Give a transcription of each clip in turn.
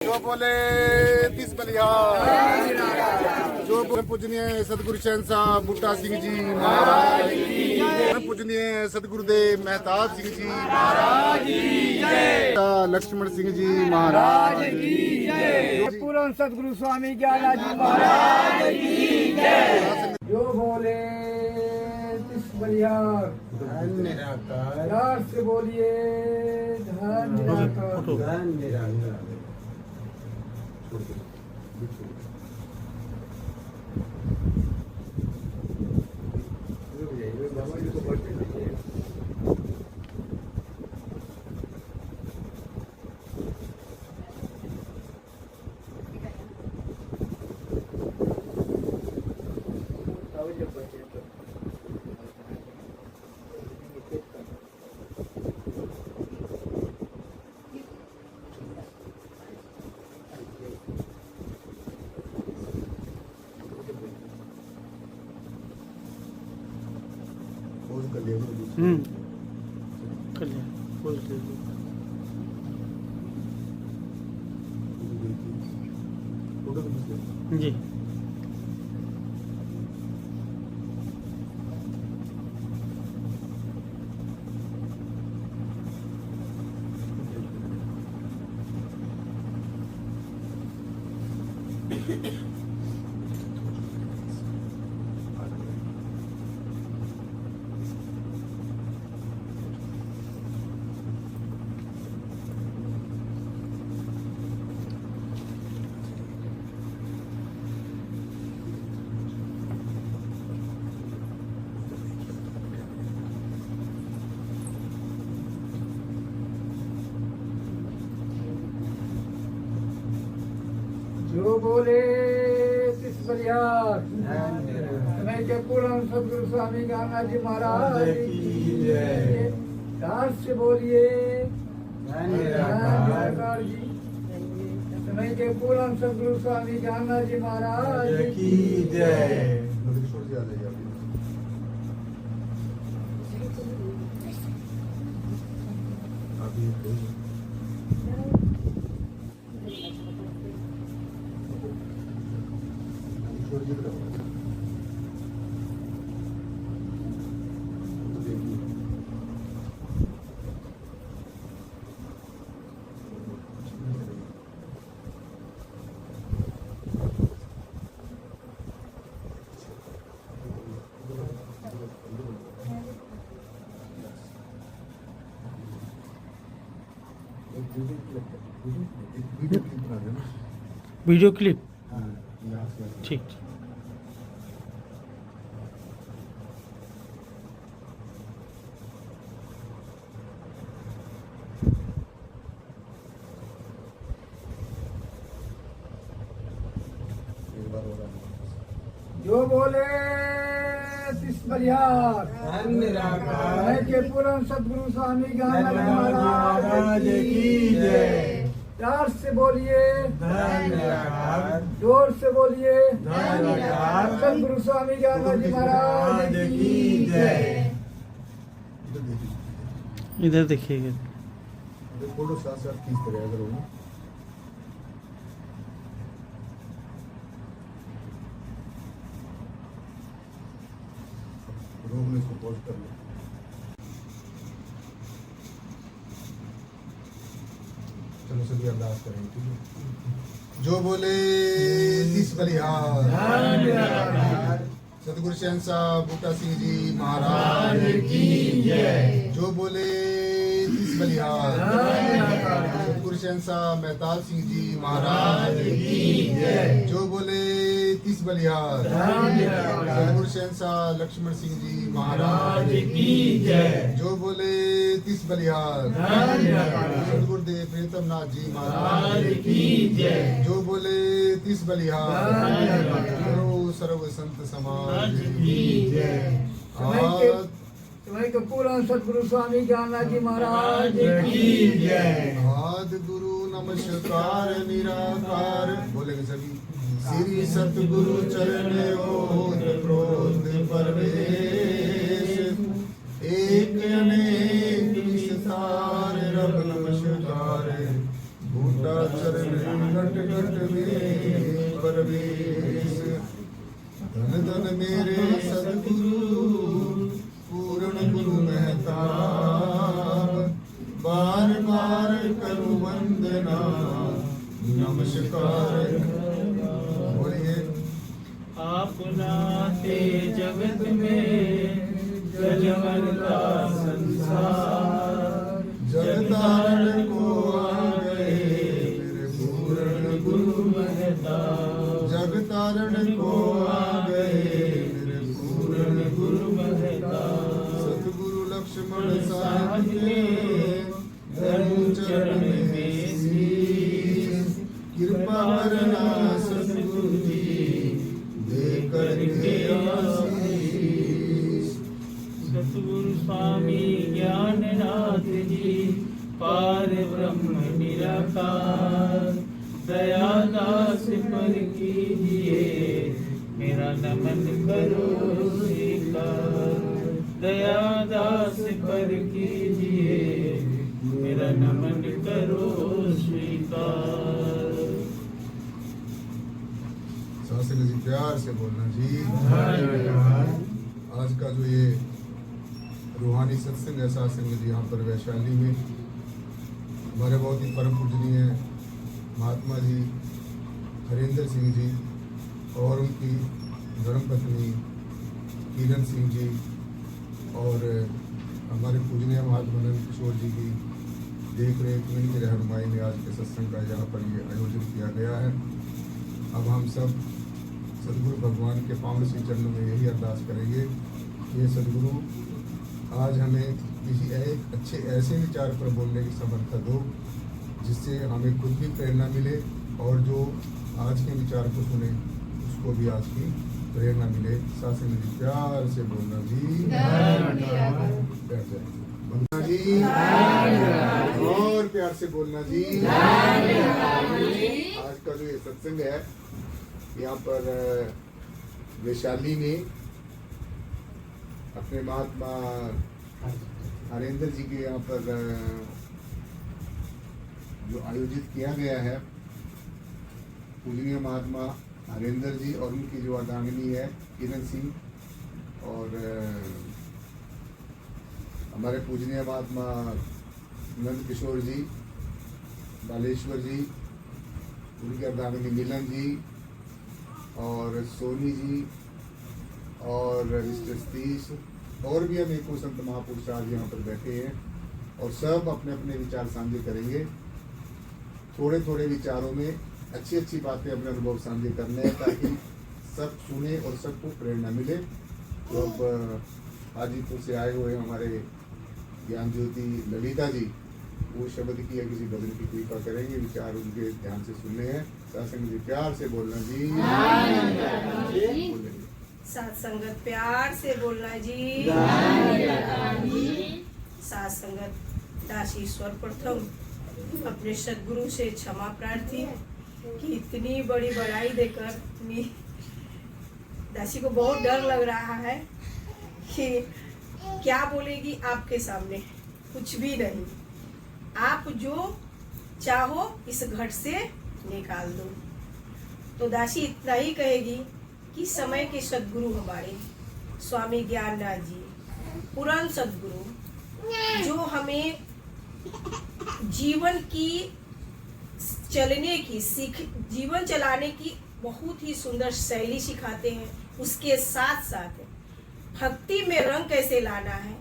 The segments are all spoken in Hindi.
जो बोले तीस बलिहार, जो पूजनीय सतगुरु शहंशाह बूटा सिंह जी महाराज की, पूजनीय सतगुरुदेव मेहताब सिंह जी महाराज की, लक्ष्मण सिंह जी महाराज की, पूर्ण सतगुरु स्वामी ज्ञाना जी महाराज की जय। जो बोले तीस बलिहार, प्यार से बोलिए धन निराकार। कल्याण बोल दीजिए। जी जो बोले तीस बलिहार, समय के पूर्ण सतगुरु स्वामी ज्ञाना जी महाराज की जय। प्यार से बोलिए धन निराकार जी। समय के पूर्ण सतगुरु स्वामी ज्ञाना जी महाराज की जय। वीडियो क्लिप ठीक। जो बोले तीस बलिहार, समय के पूर्ण सतगुरु स्वामी ज्ञाना जी महाराज की जय। प्यार से बोलिए धन निराकार, जोर से बोलिए धन निराकार। सतगुरु स्वामी ज्ञाना जी महाराज की जय। इधर देखिएगा। फोटो साथ साथ खींचते रहे अगर वो रूम में इसको पोस्ट कर लो। चलो सभी अरदास करें, ठीक है। जो बोले तीस बलिहार, सतगुरु शहंशाह बूटा सिंह जी महाराज की जय। जो बोले तीस बलिहार, सतगुरु शहंशाह मेहताब सिंह जी महाराज की जय। जो बोले तीस बलिहार, सतगुरु शहंशाह लक्ष्मण सिंह जी महाराज की जय। जो बोले तीस बलिहार, सतगुरुदेव प्रीतम नाथ जी महाराज की जय। जो बोले तीस बलिहार, सर्व संत समाज की जय। समय के पूर्ण सतगुरु स्वामी ज्ञाना जी महाराज की जय। आदि गुरु नमस्कार निराकार, बोलेंगे सभी। श्री सतगुरु चरण ओत प्रोत परवेश, एक अनेक विस्तार रब नमस्कार, बूटा चरण प्रकट में परवेश। धन धन मेरे सदगुरु पूर्ण गुरु महताब, बार बार करूं वंदना नमस्कार। बोलिए। आपना ते जगत में जलमल का संसार, जगतारण को आ गए मेरे पूर्ण गुरु महताब, जगतारण को आ गए मेरे पूर्ण गुरु महताब। सतगुरु लक्ष्मण साहिब के धर्म चरण में शीश, कृपा करना सतगुरु जी दे करके आशीष। सतगुरु स्वामी ज्ञाननाथ जी पार ब्रह्म निराकार, दया दास पर कीजिए मेरा नमन करो स्वीकार, दया दास पर कीजिए मेरा नमन करो स्वीकार। शास्त्री जी प्यार से बोलना जी। आज का जो ये रूहानी सत्संग है सत्संग जी यहाँ पर वैशाली में हमारे बहुत ही परम पूजनीय महात्मा जी हरेंद्र सिंह जी और उनकी धर्मपत्नी किरण सिंह जी और हमारे पूजनीय महात्मा नंद किशोर जी की देख रेख में इनकी रहनुमाई में आज के सत्संग का यहाँ पर ये आयोजन किया गया है। अब हम सब सदगुरु भगवान के पावन श्री चरणों में यही अरदास करेंगे कि सदगुरु आज हमें किसी एक अच्छे ऐसे विचार पर बोलने की समर्थ दो जिससे हमें खुद भी प्रेरणा मिले और जो आज के विचार को सुने उसको भी आज की प्रेरणा मिले। शासन जी प्यार से बोलना जी। प्यार से बोलना जी और प्यार से बोलना जी। आज का जो ये सत्संग है यहाँ पर वैशाली में अपने महात्मा हरेंद्र जी के यहाँ पर जो आयोजित किया गया है, पूजनीय महात्मा हरेंद्र जी और उनकी जो अर्धांगिनी है किरण सिंह और हमारे पूजनीय महात्मा नंद किशोर जी, बालेश्वर जी, उनकी अर्धांगिनी मिलन जी और सोनी जी और मिस्टर सतीश और भी अनेकों संत महापुरुष आज यहाँ पर बैठे हैं और सब अपने अपने विचार साझे करेंगे। थोड़े थोड़े विचारों में अच्छी अच्छी बातें अपने अनुभव साझे करने हैं ताकि सब सुने और सबको प्रेरणा मिले। तो अब हाजीपुर से आए हुए हमारे ज्ञान ज्योति ललिता जी वो शब्द की या किसी भजन की कृपा करेंगे, विचार उनके ध्यान से सुनने हैं। सत्संग जी प्यार से बोलना जी। साथ संगत प्यार से बोलना जी। साथ संगत दासीश्वर प्रथम अपने सदगुरु से क्षमा प्रार्थी कि इतनी बड़ी बड़ाई देकर दासी को बहुत डर लग रहा है कि क्या बोलेगी आपके सामने। कुछ भी नहीं, आप जो चाहो इस घट से निकाल दो। तो दासी इतना ही कहेगी कि समय के सदगुरु हमारे स्वामी ज्ञाननाथ जी पुराण सदगुरु जो हमें जीवन की चलने की जीवन चलाने की बहुत ही सुंदर शैली सिखाते हैं। उसके साथ साथ भक्ति में रंग कैसे लाना है,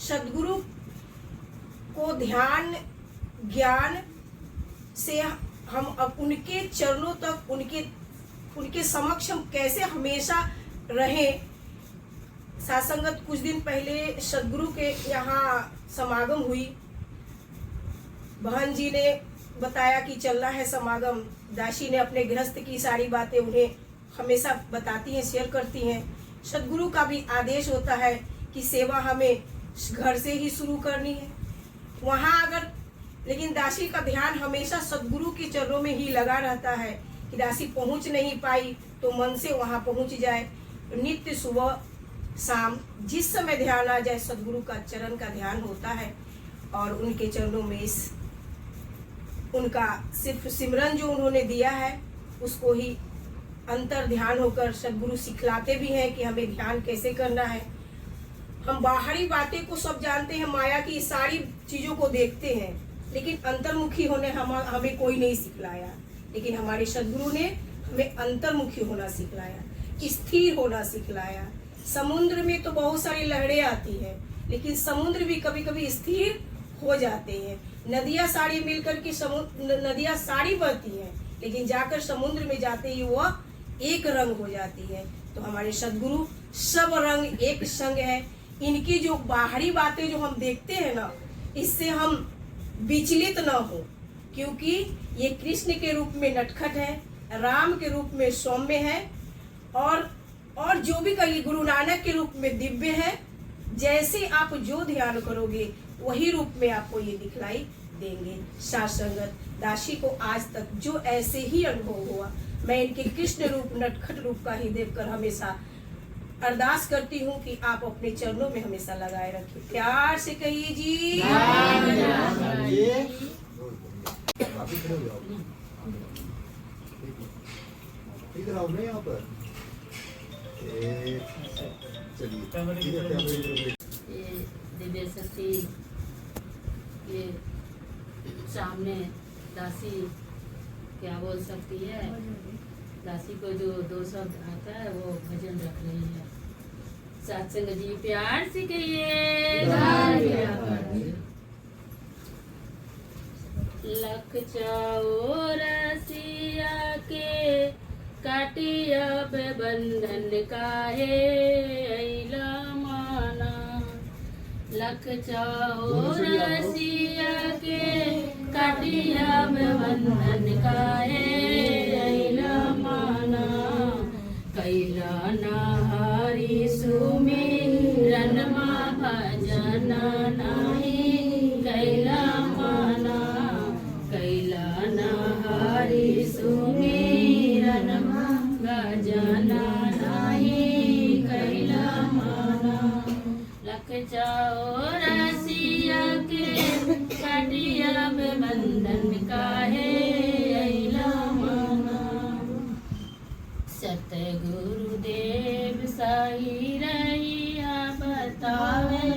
सदगुरु को ध्यान ज्ञान से हम अब उनके चरणों तक उनके समक्ष हम कैसे हमेशा रहें। सासंगत कुछ दिन पहले सदगुरु के यहाँ समागम हुई, बहन जी ने बताया कि चलना है समागम। दासी ने अपने गृहस्थ की सारी बातें उन्हें हमेशा बताती हैं, शेयर करती हैं। सदगुरु का भी आदेश होता है कि सेवा हमें घर से ही शुरू करनी है। वहाँ अगर लेकिन दासी का ध्यान हमेशा सदगुरु के चरणों में ही लगा रहता है कि दासी पहुँच नहीं पाई तो मन से वहाँ पहुँच जाए। नित्य सुबह शाम जिस समय ध्यान आ जाए सदगुरु का चरण का ध्यान होता है और उनके चरणों में इस उनका सिर्फ सिमरन जो उन्होंने दिया है उसको ही अंतर ध्यान होकर सदगुरु सिखलाते भी हैं कि हमें ध्यान कैसे करना है। हम बाहरी बातें को सब जानते हैं, माया की सारी चीजों को देखते हैं, लेकिन अंतर्मुखी होने हमें कोई नहीं सिखलाया। लेकिन हमारे सदगुरु ने हमें अंतर्मुखी होना सिखलाया, स्थिर होना सिखलाया। समुद्र में तो बहुत सारी लहरें आती हैं, लेकिन समुद्र भी कभी कभी स्थिर हो जाते हैं। नदियां सारी मिलकर के नदियां सारी बहती हैं, लेकिन जाकर समुद्र में जाते ही वह एक रंग हो जाती है। तो हमारे सदगुरु सब रंग एक संग है। इनकी जो बाहरी बातें जो हम देखते हैं ना, इससे हम विचलित न हो, क्योंकि ये कृष्ण के रूप में नटखट है, राम के रूप में सौम्य है, और जो भी कहिए गुरु नानक के रूप में दिव्य है। जैसे आप जो ध्यान करोगे वही रूप में आपको ये दिखलाई देंगे। साथ संगत दासी को आज तक जो ऐसे ही अनुभव हुआ, मैं इनके कृष्ण रूप नटखट रूप का ही देखकर हमेशा अरदास करती हूँ कि आप अपने चरणों में हमेशा लगाए रखिए। प्यार से कहिए जी। इधर आओ ना यहाँ पर। चलिए ये दिव्य शक्ति, ये सामने दासी क्या बोल सकती है, दासी को जो 2 शब्द आता है वो भजन रख रही है। सत्संग जी प्यार से कहिए। लख चाओ रसिया के काटिया पे बंधन काहे अइला माना। लख चाओ रसिया के काटिया पे बंधन काहे अइला माना। कैला नाहरी सुमिरन मा भजन नाही कैला माना। कैला नाहरी सुमिरन मा भजन नाही कैला माना। लख चाओ रसिया के काटिया में बंधन काहे अइला माना। सतगुरुदेव सही रहिया बतावे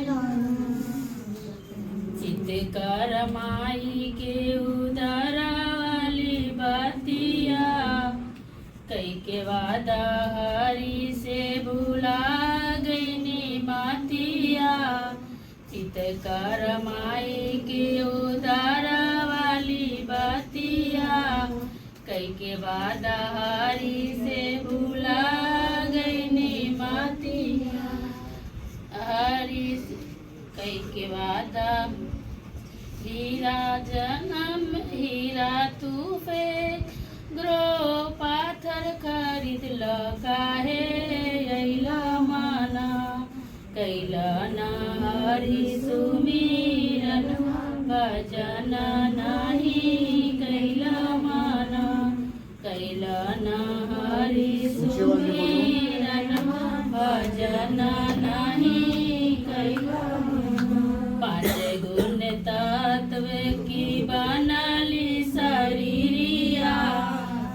चित कर माई के उदारा वाली बातिया। कई के वादा हरी से भुला गई नी बातिया। चित कर माई के उदारा वाली बातिया। कई के वादा हरी से भुला गई नी बातिया। हरी कई के वादा हीरा जन्म हीरा तू पे ग्रो पाथर खरीद काहे अइला माना। कैला नाहरी सुमिरन भजन नाही कैला माना। कैला नाहरी सुमिरन भजन नाही कैला माना। 5 गुण तत्व की बनाली शरीरिया।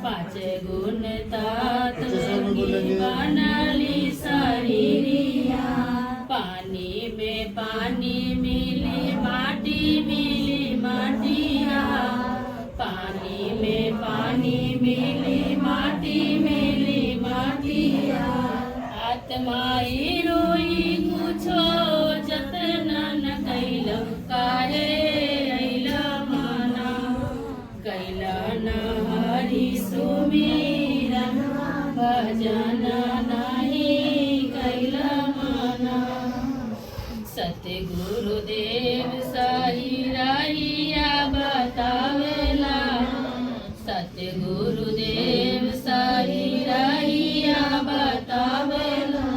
5 गुण तत्व की बनाली शरीरिया। पानी में पानी मिली माटी मिली माटिया। पानी में पानी मिली माटी मिली माटिया। आत्माई रोई कुछो जतन न कैल काहे अइला माना। कैला नाहरी सुमिरन भजन नाही कैला माना। सतगुरुदेव सही रहिया बतावेला। सतगुरुदेव सही रहिया बतावेला।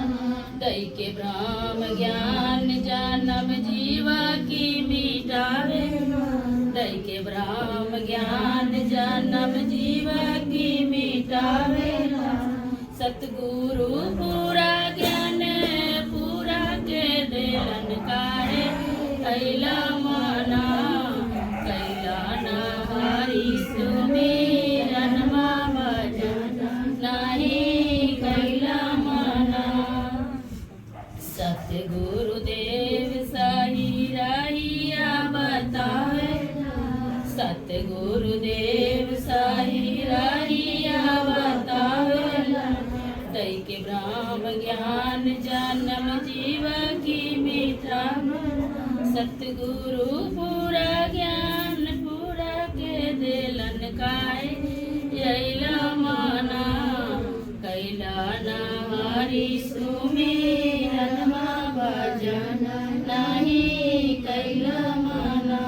दई के ब्रह्म ज्ञान जन्म जीवा की मिटावेला। दई के ब्रह्म ज्ञान जन्म जीवा की मिटावेला। सतगुरु पूरा ज्ञान पूरा के देलन काहे अइला माना। कैला नाहरी जन्म जीव की मीठा सतगुरु पूरा ज्ञान पूरा के दिलन काहे यैला माना कैला ना हरि सुमिरन भजन नहीं कैला माना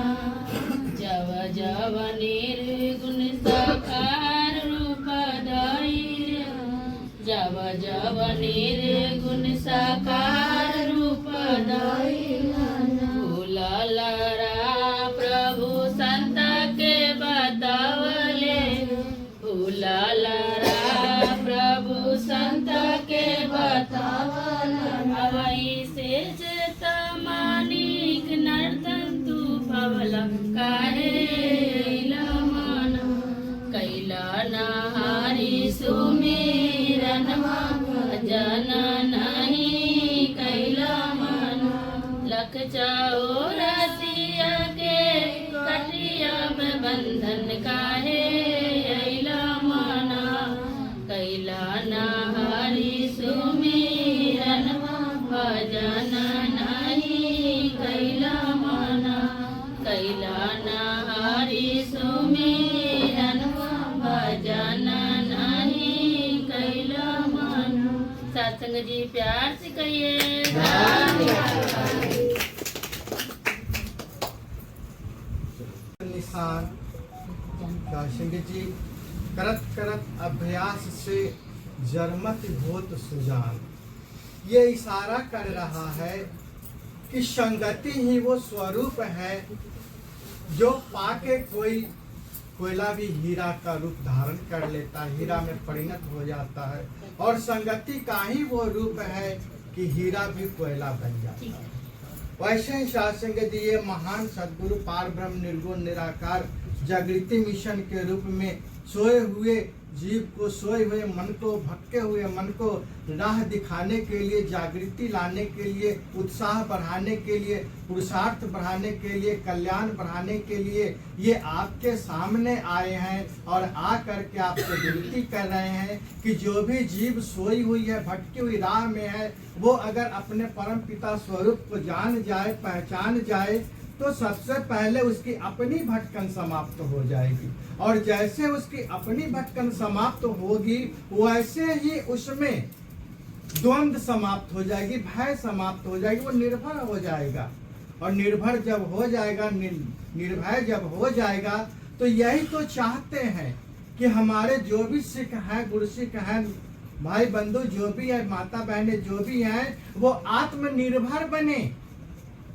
जव जव निर्गुण साकार रूप धैर्य जव जव निर्गुण साकार रूप धैर्य भूललरा प्रभु संत के बतावले भूललरा प्रभु संत के बतावले अवई से जता मानिक नर्तन तू पवला काहे लमना कैला नहारी सुमिरन भजन नहीं कैला मन लख चौरासिया के कटिया में बंधन काहे अइला मना कैला नहारी सुमिरन भजन नहीं कैला मना कैला नहारी सुमिरन भजन नहीं कैला मना। सत्संग जी प्यार से कहिए निशान सिंह जी करत करत अभ्यास से जरमत होत सुजान, ये इशारा कर रहा है कि संगति ही वो स्वरूप है जो पाके कोई कोयला भी हीरा का रूप धारण कर लेता है, हीरा में परिणत हो जाता है। और संगति का ही वो रूप है कि हीरा भी कोयला बन जाता है। वैसे ही सत्संग जी ये महान सद्गुरु पार ब्रह्म निर्गुण निराकार जागृति मिशन के रूप में सोए हुए जीव को, सोए हुए मन को, भटके हुए मन को राह दिखाने के लिए, जागृति लाने के लिए, उत्साह बढ़ाने के लिए, पुरुषार्थ बढ़ाने के लिए, कल्याण बढ़ाने के लिए ये आपके सामने आए हैं और आ करके आपसे विनती कर रहे हैं कि जो भी जीव सोई हुई है, भटकी हुई राह में है, वो अगर अपने परम पिता स्वरूप को जान जाए, पहचान जाए, तो सबसे पहले उसकी अपनी भटकन समाप्त हो जाएगी। और जैसे उसकी अपनी भटकन समाप्त होगी वैसे ही उसमें द्वंद्व समाप्त हो जाएगी, भय समाप्त हो जाएगी, वो निर्भर हो जाएगा। और निर्भर जब हो जाएगा, निर्भय जब हो जाएगा, तो यही तो चाहते हैं कि हमारे जो भी सिख हैं, गुरसिख हैं, भाई बंधु जो भी है, माता बहनें जो भी हैं, वो आत्मनिर्भर बने,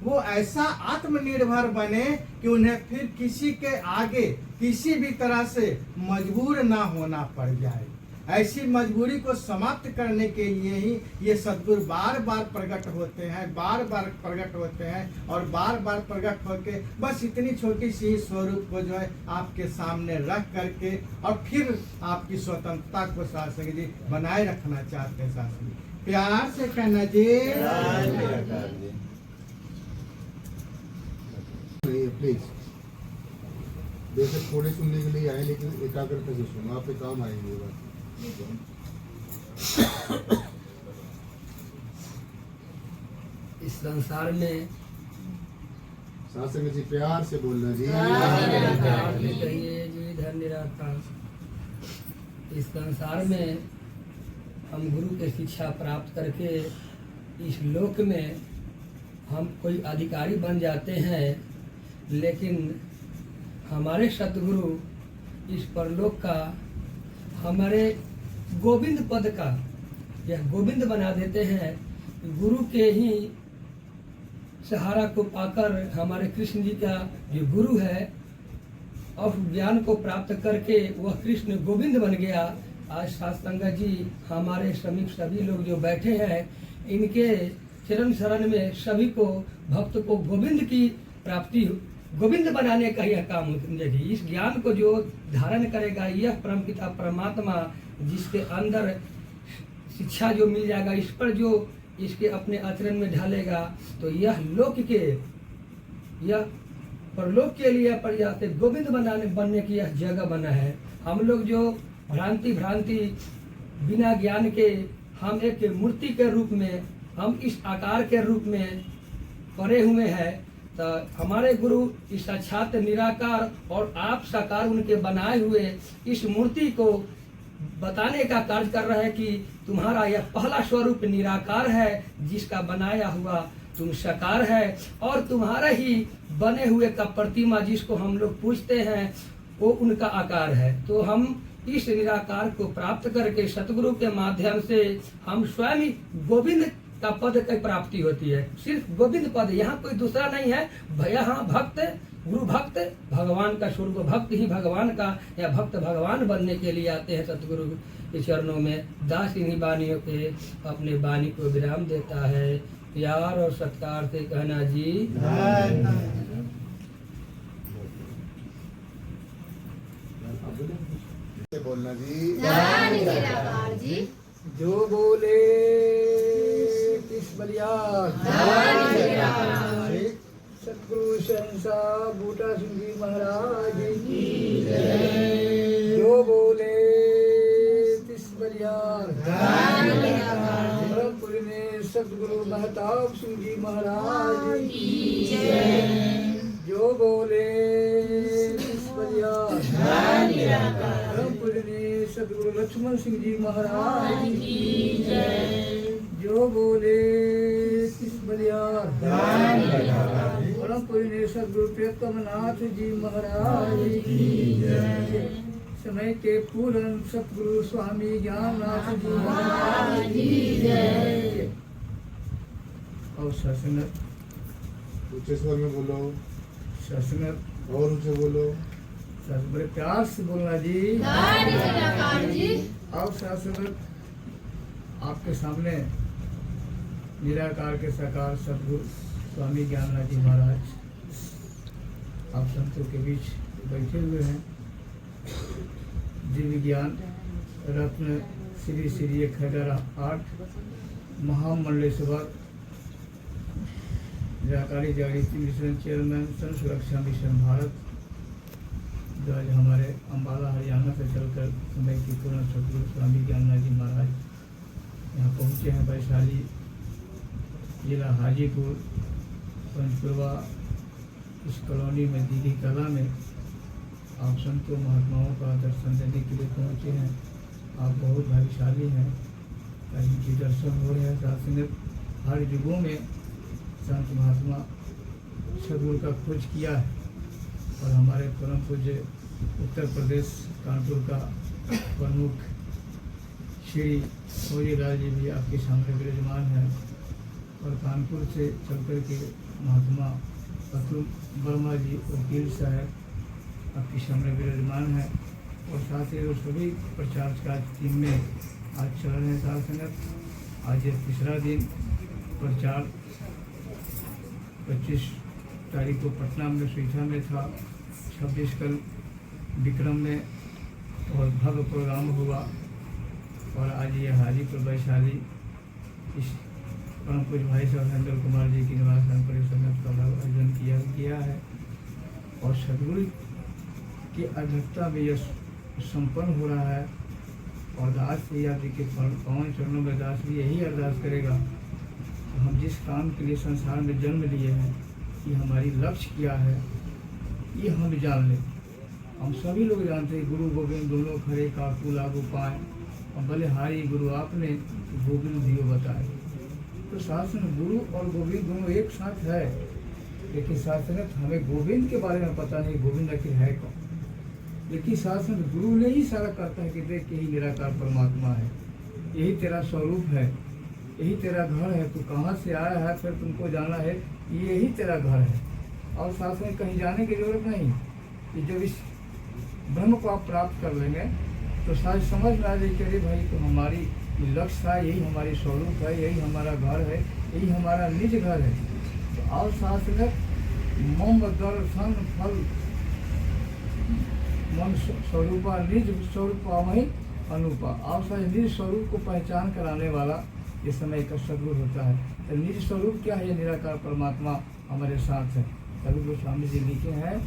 वो ऐसा आत्मनिर्भर बने कि उन्हें फिर किसी के आगे किसी भी तरह से मजबूर ना होना पड़ जाए। ऐसी मजबूरी को समाप्त करने के लिए ही ये सद्गुरु बार बार प्रकट होते हैं, बार बार प्रकट होते हैं और बार बार प्रकट होके बस इतनी छोटी सी स्वरूप को जो है आपके सामने रख करके और फिर आपकी स्वतंत्रता को सत्संग जी बनाए रखना चाहते हैं। सत्संग जी प्यार से कहना जी। प्लीज बेशक थोड़े सुनने के लिए आए, लेकिन एकाग्रता से सुनो, आप पे काम आएंगे बात। इस संसार में सत्संग जी प्यार से बोलना जी। कहिए जी इधर निराकार। इस संसार में हम गुरु की शिक्षा प्राप्त करके इस लोक में हम कोई अधिकारी बन जाते हैं, लेकिन हमारे सतगुरु इस परलोक का, हमारे गोविंद पद का यह गोविंद बना देते हैं। गुरु के ही सहारा को पाकर हमारे कृष्ण जी का जो गुरु है और ज्ञान को प्राप्त करके वह कृष्ण गोविंद बन गया। आज सत्संग जी हमारे श्रमिक सभी लोग जो बैठे हैं, इनके चरण शरण में सभी को, भक्त को गोविंद की प्राप्ति, गोविंद बनाने का यह काम होता है। इस ज्ञान को जो धारण करेगा, यह परमपिता परमात्मा जिसके अंदर शिक्षा जो मिल जाएगा, इस पर जो इसके अपने आचरण में ढालेगा, तो यह लोक के, यह परलोक के लिए पर जाते गोविंद बनने की यह जगह बना है। हम लोग जो भ्रांति बिना ज्ञान के हम एक मूर्ति के रूप में हम इस आकार के रूप में पड़े हुए हैं, तो हमारे गुरु इस साक्षात निराकार और आप साकार उनके बनाए हुए इस मूर्ति को बताने का कार्य कर रहे हैं कि तुम्हारा यह पहला स्वरूप निराकार है, जिसका बनाया हुआ तुम साकार है, और तुम्हारा ही बने हुए का प्रतिमा जिसको हम लोग पूजते हैं वो उनका आकार है। तो हम इस निराकार को प्राप्त करके सतगुरु के माध्यम से हम स्वयं ही गोविंद का पद की प्राप्ति होती है। सिर्फ गोविंद पद, यहाँ कोई दूसरा नहीं है। यहाँ भक्त, गुरु भक्त, भगवान का स्वरूप भक्त ही भगवान का, या भक्त भगवान बनने के लिए आते हैं सतगुरु के चरणों में। दास इन्हीं वाणियों के अपने वाणी को विराम देता है। प्यार और सत्कार से कहना जी। बोलना जी। जो बोले किस बलियार सतगुरु शहंशाह बूटा सिंह जी महाराज की जय। जो बोले किस बलियार ब्रह्मपुर में सतगुरु महताब सिंह जी महाराज की जय। जो बोले किस बलियार ब्रह्मपुर में सतगुरु लक्ष्मण सिंह जी महाराज की जय। जो बोले किस बलियार ब्रह्मपुर में सतगुरु प्रियतम नाथ जी महाराज की जय। समय के पूरन सतगुरु स्वामी ज्ञाननाथ जी महाराज की जय। और सत्संग ऊंचे स्वर में बोलो, सत्संग और ऊंचे बोलो, बड़े प्यार से बोलना जी। अब शासन आपके सामने निराकार के साकार सतगुरु स्वामी ज्ञाननाथ जी महाराज आप संतों के बीच बैठे हुए हैं। दिव्य ज्ञान रत्न श्री श्री 1008 महामंडलेश्वर निराकारी जागृति मिशन चेयरमैन सन सुरक्षा मिशन भारत, जो आज हमारे अम्बाला हरियाणा से चलकर समय की पूर्ण सतगुरु स्वामी ज्ञाननाथ जी महाराज यहाँ पहुँचे हैं। वैशाली जिला हाजीपुर पंचकुरवा इस कॉलोनी में दीदी कला में आप संतों महात्माओं का दर्शन देने के लिए पहुँचे हैं। आप बहुत भाग्यशाली हैं, इनके दर्शन हो रहे हैं। साथ में हर युगों में संत महात्मा सतगुरु का खोज किया है, और हमारे परम पूज्य उत्तर प्रदेश कानपुर का प्रमुख श्री मोजीलाल जी भी आपके सामने विराजमान है, और कानपुर से चलकर के महात्मा अतुल वर्मा जी वकील साहब आपके सामने विराजमान है, और साथ ही वो सभी प्रचार का टीम में आज चल रहे हैं। साथ संगत आज ये तीसरा दिन प्रचार 25 तारीख को पटना में सुईठा में था, 26 कल विक्रम में और भव्य प्रोग्राम हुआ, और आज ये हाजीपुर वैशाली इस परम पूज्य भाई साहब हेंद्र कुमार जी की निवास स्थान पर संगत का आयोजन किया है। और सतगुरु की अध्यक्षता में यह संपन्न हो रहा है, और दास जी आप जी के पावन चरणों में दास भी यही अरदास करेगा कि हम जिस काम के लिए संसार में जन्म लिए हैं, ये हमारी लक्ष्य क्या है, ये हम जान लें। हम सभी लोग जानते हैं गुरु गोविंद दोनों खरे काकू लागू पाए, और बलिहारी गुरु आपने गोविंद दियो बताए। तो शासन गुरु और गोविंद दोनों एक साथ है, लेकिन शासन हमें गोविंद के बारे में पता नहीं, गोविंद आखिर है कौन। लेकिन शासन गुरु ने ही सारा करता है कि देख यही निराकार परमात्मा है, यही तेरा स्वरूप है, यही तेरा घर है, तू कहाँ से आया है, फिर तुमको जाना है, यही तेरा घर है। और साथ में कहीं जाने की जरूरत नहीं, कि जब इस ब्रह्म को आप प्राप्त कर लेंगे तो शायद समझ में आ जाए कि अरे भाई तो हमारी लक्ष्य था, यही हमारी स्वरूप है, यही हमारा घर है, यही हमारा निज घर है। तो और साथ में मम दर्शन फल मन स्वरूपा निज स्वरूप वही अनुपा। और साथ निज स्वरूप को पहचान कराने वाला ये समय का सदगुरु होता है। तो निज स्वरूप क्या है? निराकार परमात्मा हमारे साथ है। तभी गोस्वामी जी लिखे हैं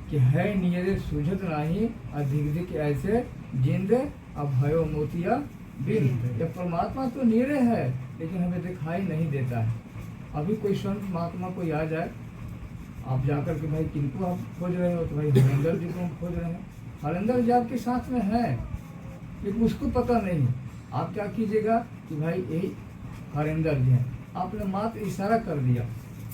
कि है नियरे सूझत नाही अधिक ऐसे जिंद अभयो मोतिया बिन। ये परमात्मा तो नियरे है, लेकिन हमें दिखाई नहीं देता है। अभी कोई संत महात्मा कोई आ जाए, आप जाकर के भाई किनको आप खोज रहे हो, तो भाई हरेंद्र जी को हम खोज रहे हैं। हरेंद्र जी आपके साथ में है लेकिन उसको पता नहीं। आप क्या कीजिएगा कि भाई यही हरेंद्र जी हैं, आपने मात्र इशारा कर दिया।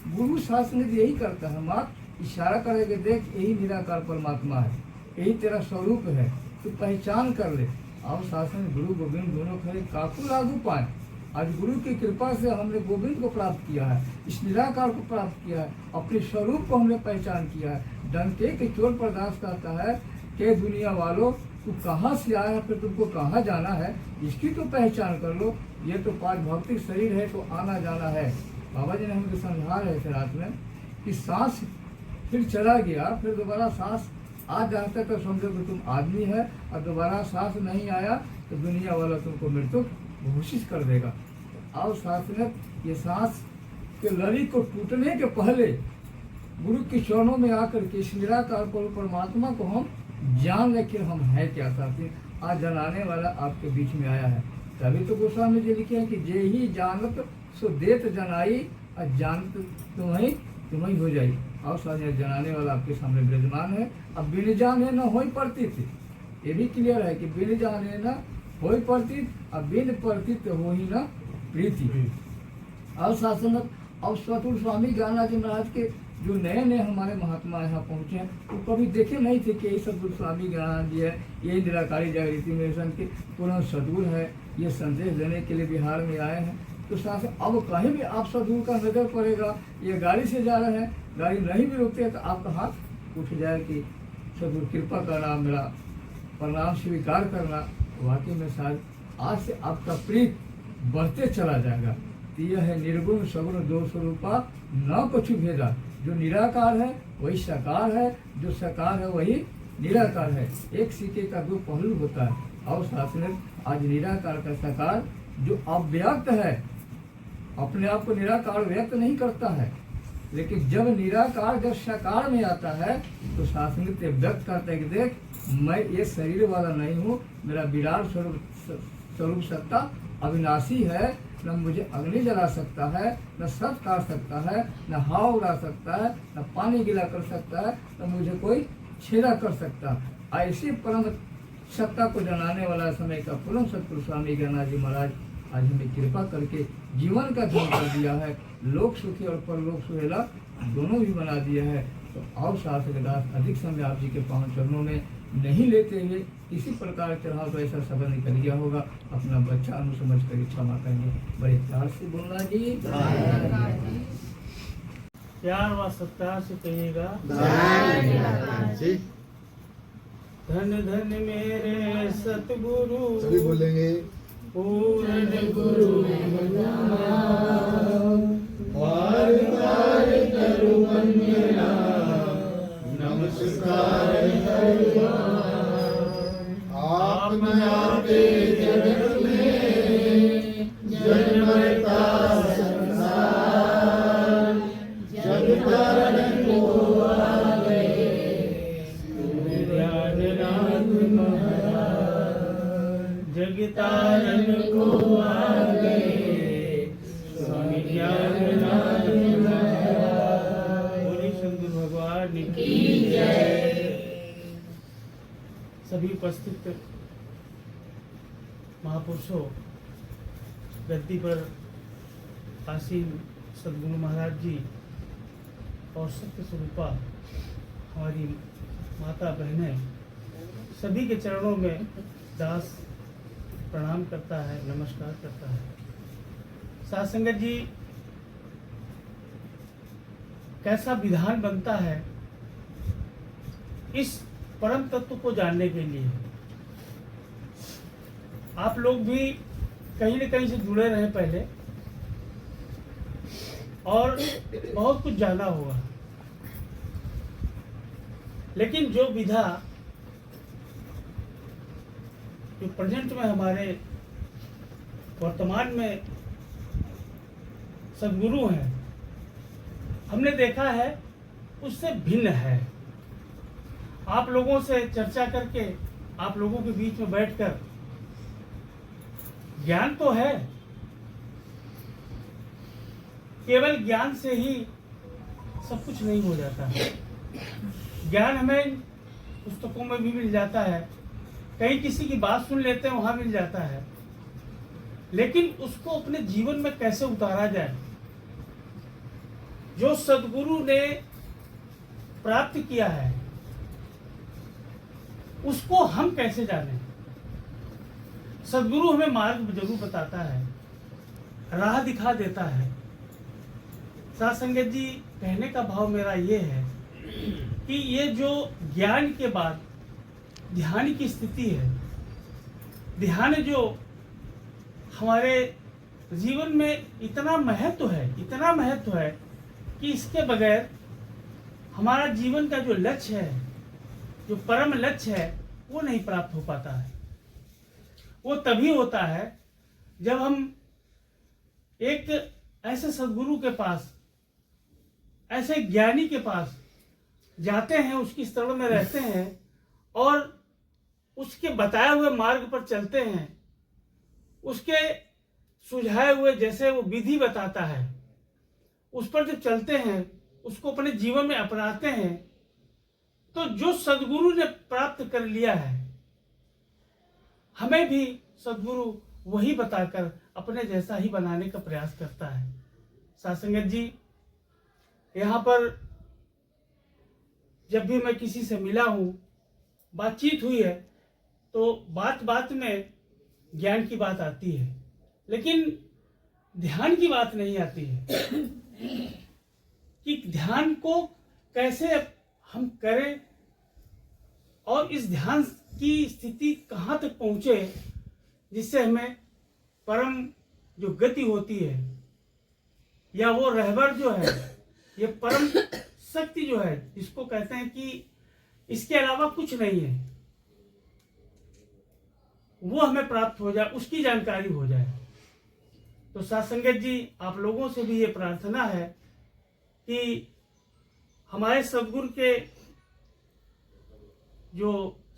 गुरु शास्त्र यही करता है, मात्र इशारा करेगा, देख यही निराकार परमात्मा है, यही तेरा स्वरूप है, तो पहचान कर ले। और शासन गुरु गोविंद दोनों खड़े काकू लागू पाए। आज गुरु की कृपा से हमने गोविंद को प्राप्त किया है, इस निराकार को प्राप्त किया है, अपने स्वरूप को हमने पहचान किया है। डंके के चोर पर दास कहता है कि दुनिया वालों तू कहाँ से आया है, फिर तुमको कहाँ जाना है, इसकी तो पहचान कर लो। ये तो पांच भौतिक शरीर है तो आना जाना है। बाबा जी ने हमको समझा रहे थे रात में कि सांस फिर चला गया, फिर दोबारा सांस आ जाता तो समझो कि तुम आदमी है, और दोबारा सांस नहीं आया तो दुनिया वाला तुमको मृत्यु घोषित कर देगा। और शासनक ये सांस के लड़ी को टूटने के पहले गुरु के चरणों में आकर के इस निराकार परमात्मा को हम जान ले कि हम है क्या साथी। आज जनाने वाला आपके बीच में आया है, तभी तो गोस्वामी जी लिखे हैं कि जे ही जानत सो देत जनाई, और जानत तुम्हें हो जाई। और साथ जनाने वाला आपके सामने विराजमान है। अब बिन जाने न हो पड़ती थी, ये भी क्लियर है कि बिन जाने न हो पड़ती, अब बिन पड़ती तो हो ही न प्रीति। और शासन अब स्वतुल स्वामी ज्ञाना जी महाराज के जो नए नए हमारे महात्मा यहाँ पहुँचे हैं, वो कभी देखे नहीं थे कि ये सतगुरु स्वामी ज्ञानानंद जी है, ये निराकारी जागृति मिशन के पूर्ण सदगुरु है, ये संदेश देने के लिए बिहार में आए हैं। तो शासन अब कहीं भी आप सदगुरु का नजर पड़ेगा, ये गाड़ी से जा रहे हैं, गाड़ी नहीं भी रुकते हैं तो आपका हाथ उठ जाए कि सदगुरु कृपा करना, मेरा प्रणाम स्वीकार करना। वाकई में शायद आज से आपका प्रीत बढ़ते चला जाएगा। तो यह है निर्गुण सगुण दो स्वरूपा न कुछ भेदा। जो निराकार है वही साकार है, जो साकार है वही निराकार है। एक सिक्के का दो पहलू होता है। और शासन आज निराकार का साकार जो अव्यक्त है, अपने आप को निराकार व्यक्त नहीं करता है, लेकिन जब निराकार जब साकार में आता है तो शासन व्यक्त करता है कि देख मैं ये शरीर वाला नहीं हूँ, मेरा विराट स्वरूप सत्ता अविनाशी है, न मुझे अग्नि जला सकता है, न सत काट सकता है, न हवा उड़ा सकता है, न पानी गिला कर सकता है, न मुझे कोई छेड़ा कर सकता। ऐसी परम सत्ता को जनाने वाला समय का पूर्ण सतगुरु स्वामी ज्ञानानंद जी महाराज आज हमें कृपा करके जीवन का धन कर दिया है, लोक सुखी और परलोक सुहेला दोनों भी बना दिया है। तो और शास्त्र दास अधिक समय आप जी के पावन चरणों में नहीं लेते हुए किसी प्रकार चढ़ाव तो ऐसा शब्द निकल गया होगा, अपना बच्चा अनुसमझ कर क्षमा करेंगे। बड़े प्यार से बोलना जी, प्यार व सत्कार से कहिएगा धन धन मेरे सतगुरु, सभी बोलेंगे पूर्ण गुरु बार बार करूं वंदना, नमस्कार आप न आते जगत में, जन्मता संसार, जग तारण को आ गए, ज्ञाननाथ महाराज, जग तारण को आ गए, स्वामी ज्ञाननाथ महाराज। बोले शंकर भगवान की जय। सभी उपस्थित महापुरुषों, गद्दी पर आसीन सद्गुरु महाराज जी और सत्य स्वरूपा हमारी माता बहनें, सभी के चरणों में दास प्रणाम करता है, नमस्कार करता है। साथ संगत जी, कैसा विधान बनता है इस परम तत्व को जानने के लिए। आप लोग भी कहीं न कहीं से जुड़े रहे पहले और बहुत कुछ जाना होगा, लेकिन जो विधा जो प्रेजेंट में हमारे वर्तमान में सद्गुरु हैं, हमने देखा है उससे भिन्न है। आप लोगों से चर्चा करके, आप लोगों के बीच में बैठकर ज्ञान तो है, केवल ज्ञान से ही सब कुछ नहीं हो जाता। ज्ञान हमें पुस्तकों में भी मिल जाता है, कहीं किसी की बात सुन लेते हैं वहां मिल जाता है, लेकिन उसको अपने जीवन में कैसे उतारा जाए, जो सद्गुरु ने प्राप्त किया है उसको हम कैसे जाने। सद्गुरु हमें मार्ग जरूर बताता है, राह दिखा देता है। साथ संगत जी, कहने का भाव मेरा ये है कि ये जो ज्ञान के बाद ध्यान की स्थिति है, ध्यान जो हमारे जीवन में इतना महत्व है कि इसके बगैर हमारा जीवन का जो लक्ष्य है, जो परम लक्ष्य है, वो नहीं प्राप्त हो पाता है। वो तभी होता है जब हम एक ऐसे सद्गुरु के पास, ऐसे ज्ञानी के पास जाते हैं, उसकी शरण में रहते हैं और उसके बताए हुए मार्ग पर चलते हैं, उसके सुझाए हुए जैसे वो विधि बताता है उस पर जब चलते हैं, उसको अपने जीवन में अपनाते हैं, तो जो सद्गुरु ने प्राप्त कर लिया है हमें भी सद्गुरु वही बताकर अपने जैसा ही बनाने का प्रयास करता है। साथ संगत जी, यहाँ पर जब भी मैं किसी से मिला हूँ, बातचीत हुई है, तो बात बात में ज्ञान की बात आती है, लेकिन ध्यान की बात नहीं आती है कि ध्यान को कैसे हम करें और इस ध्यान की स्थिति कहाँ तक पहुँचे जिससे हमें परम जो गति होती है या वो रहबर जो है, ये परम शक्ति जो है, जिसको कहते हैं कि इसके अलावा कुछ नहीं है, वो हमें प्राप्त हो जाए, उसकी जानकारी हो जाए। तो साथ संगत जी, आप लोगों से भी ये प्रार्थना है कि हमारे सद्गुरु के जो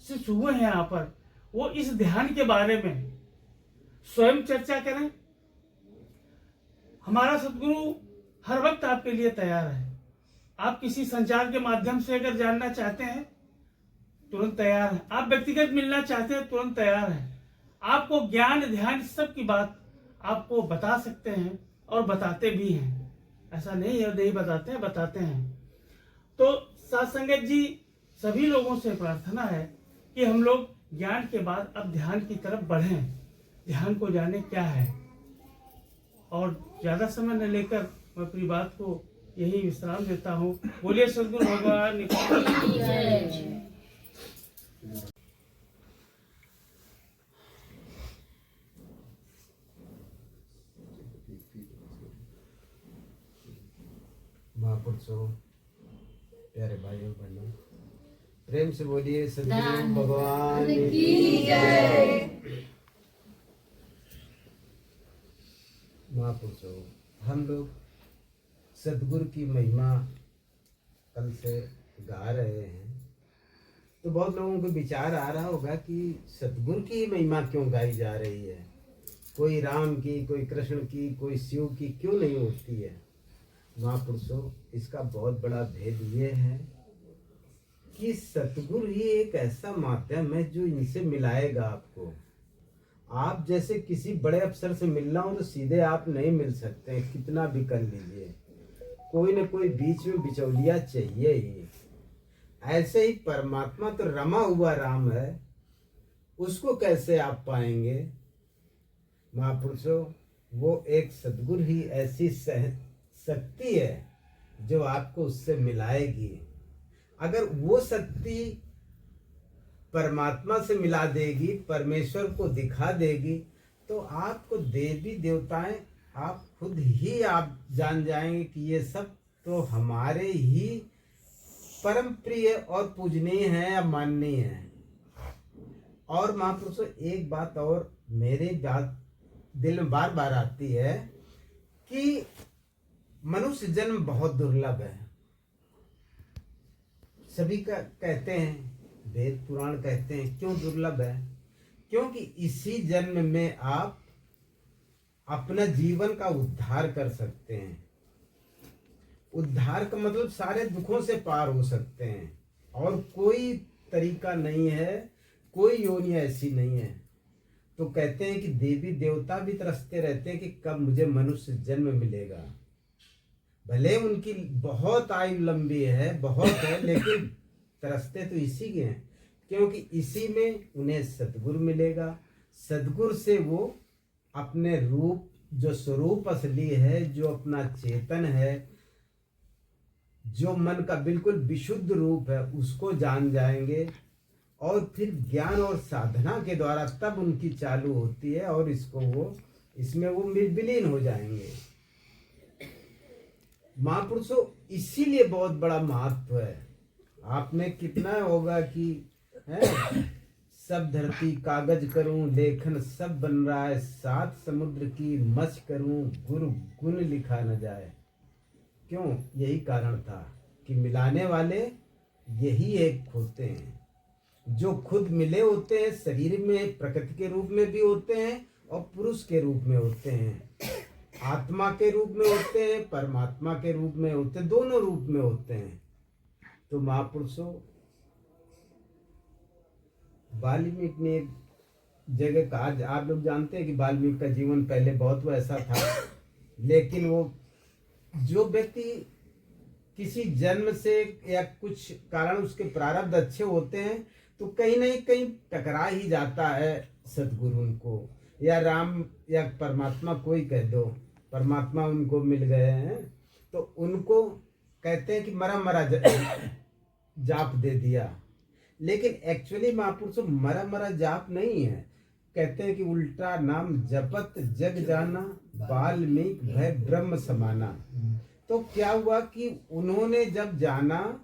शिष्य हुए हैं यहाँ पर, वो इस ध्यान के बारे में स्वयं चर्चा करें। हमारा सद्गुरु हर वक्त आपके लिए तैयार है। आप किसी संचार के माध्यम से अगर जानना चाहते हैं, तुरंत तैयार है। आप व्यक्तिगत मिलना चाहते हैं, तुरंत तैयार है। आपको ज्ञान ध्यान सब की बात आपको बता सकते हैं और बताते भी हैं। ऐसा नहीं है नहीं बताते हैं, बताते हैं। तो साथ संगत जी, सभी लोगों से प्रार्थना है कि हम लोग ज्ञान के बाद अब ध्यान की तरफ बढ़ें, ध्यान को जाने क्या है। और ज़्यादा समय न लेकर मैं अपनी बात को यही विश्राम देता हूँ। बोलिए सद्गुरु भगवान की। महापुरुषों, प्यारे भाइयों बहनों, प्रेम से बोलिए सद्गुरु भगवान की जय। महापुरुषों, हम लोग सद्गुरु की महिमा कल से गा रहे हैं, तो बहुत लोगों को विचार आ रहा होगा कि सद्गुरु की महिमा क्यों गाई जा रही है, कोई राम की, कोई कृष्ण की, कोई शिव की क्यों नहीं होती है। महापुरुषों, इसका बहुत बड़ा भेद ये है कि सतगुरु ही एक ऐसा माध्यम है जो इनसे मिलाएगा आपको। आप जैसे किसी बड़े अफसर से मिलना हो तो सीधे आप नहीं मिल सकते, कितना भी कर लीजिए, कोई न कोई बीच में बिचौलिया चाहिए ही। ऐसे ही परमात्मा तो रमा हुआ राम है, उसको कैसे आप पाएंगे। महापुरुषों, वो एक सद्गुरु ही ऐसी शक्ति है जो आपको उससे मिलाएगी। अगर वो शक्ति परमात्मा से मिला देगी, परमेश्वर को दिखा देगी, तो आपको देवी देवताएं आप खुद ही आप जान जाएंगे कि ये सब तो हमारे ही परम प्रिय और पूजनीय हैं या माननीय हैं। और महापुरुषों, एक बात और मेरे दिल में बार बार आती है कि मनुष्य जन्म बहुत दुर्लभ है। सभी का कहते हैं, वेद पुराण कहते हैं, क्यों दुर्लभ है? क्योंकि इसी जन्म में आप अपना जीवन का उद्धार कर सकते हैं। उद्धार का मतलब सारे दुखों से पार हो सकते हैं, और कोई तरीका नहीं है, कोई योनि ऐसी नहीं है। तो कहते हैं कि देवी देवता भी तरसते रहते हैं कि कब मुझे मनुष्य जन्म मिलेगा। भले उनकी बहुत आयु लंबी है, बहुत है, लेकिन तरसते तो इसी के हैं, क्योंकि इसी में उन्हें सद्गुरु मिलेगा। सद्गुरु से वो अपने रूप, जो स्वरूप असली है, जो अपना चेतन है, जो मन का बिल्कुल विशुद्ध रूप है, उसको जान जाएंगे। और फिर ज्ञान और साधना के द्वारा तब उनकी चालू होती है, और इसमें वो विलीन हो जाएंगे। महापुरुषों, इसीलिए बहुत बड़ा महत्व है। आपने कितना होगा कि है, सब धरती कागज करूं, लेखन सब बन रहा है, 7 समुद्र की मछ करूं, गुरु गुण लिखा न जाए। क्यों? यही कारण था कि मिलाने वाले यही एक होते हैं, जो खुद मिले होते हैं, शरीर में प्रकृति के रूप में भी होते हैं और पुरुष के रूप में होते हैं, आत्मा के रूप में होते हैं, परमात्मा के रूप में होते हैं, दोनों रूप में होते हैं। तो महापुरुषों, वाल्मीकि ने एक जगह कहा, आप लोग जानते हैं कि वाल्मीकि का जीवन पहले बहुत वैसा था, लेकिन वो जो व्यक्ति किसी जन्म से या कुछ कारण उसके प्रारब्ध अच्छे होते हैं, तो कहीं नहीं कहीं टकरा ही जाता है सद्गुरु उनको, या राम या परमात्मा, कोई कह दो, परमात्मा उनको मिल गए हैं, तो उनको कहते हैं कि मरा मरा जाप दे दिया। लेकिन एक्चुअली महापुरुषों, मरा मरा जाप नहीं है। कहते हैं कि उल्टा नाम जपत जग जाना, वाल्मीकि भय ब्रह्म समाना। तो क्या हुआ कि उन्होंने जब जाना,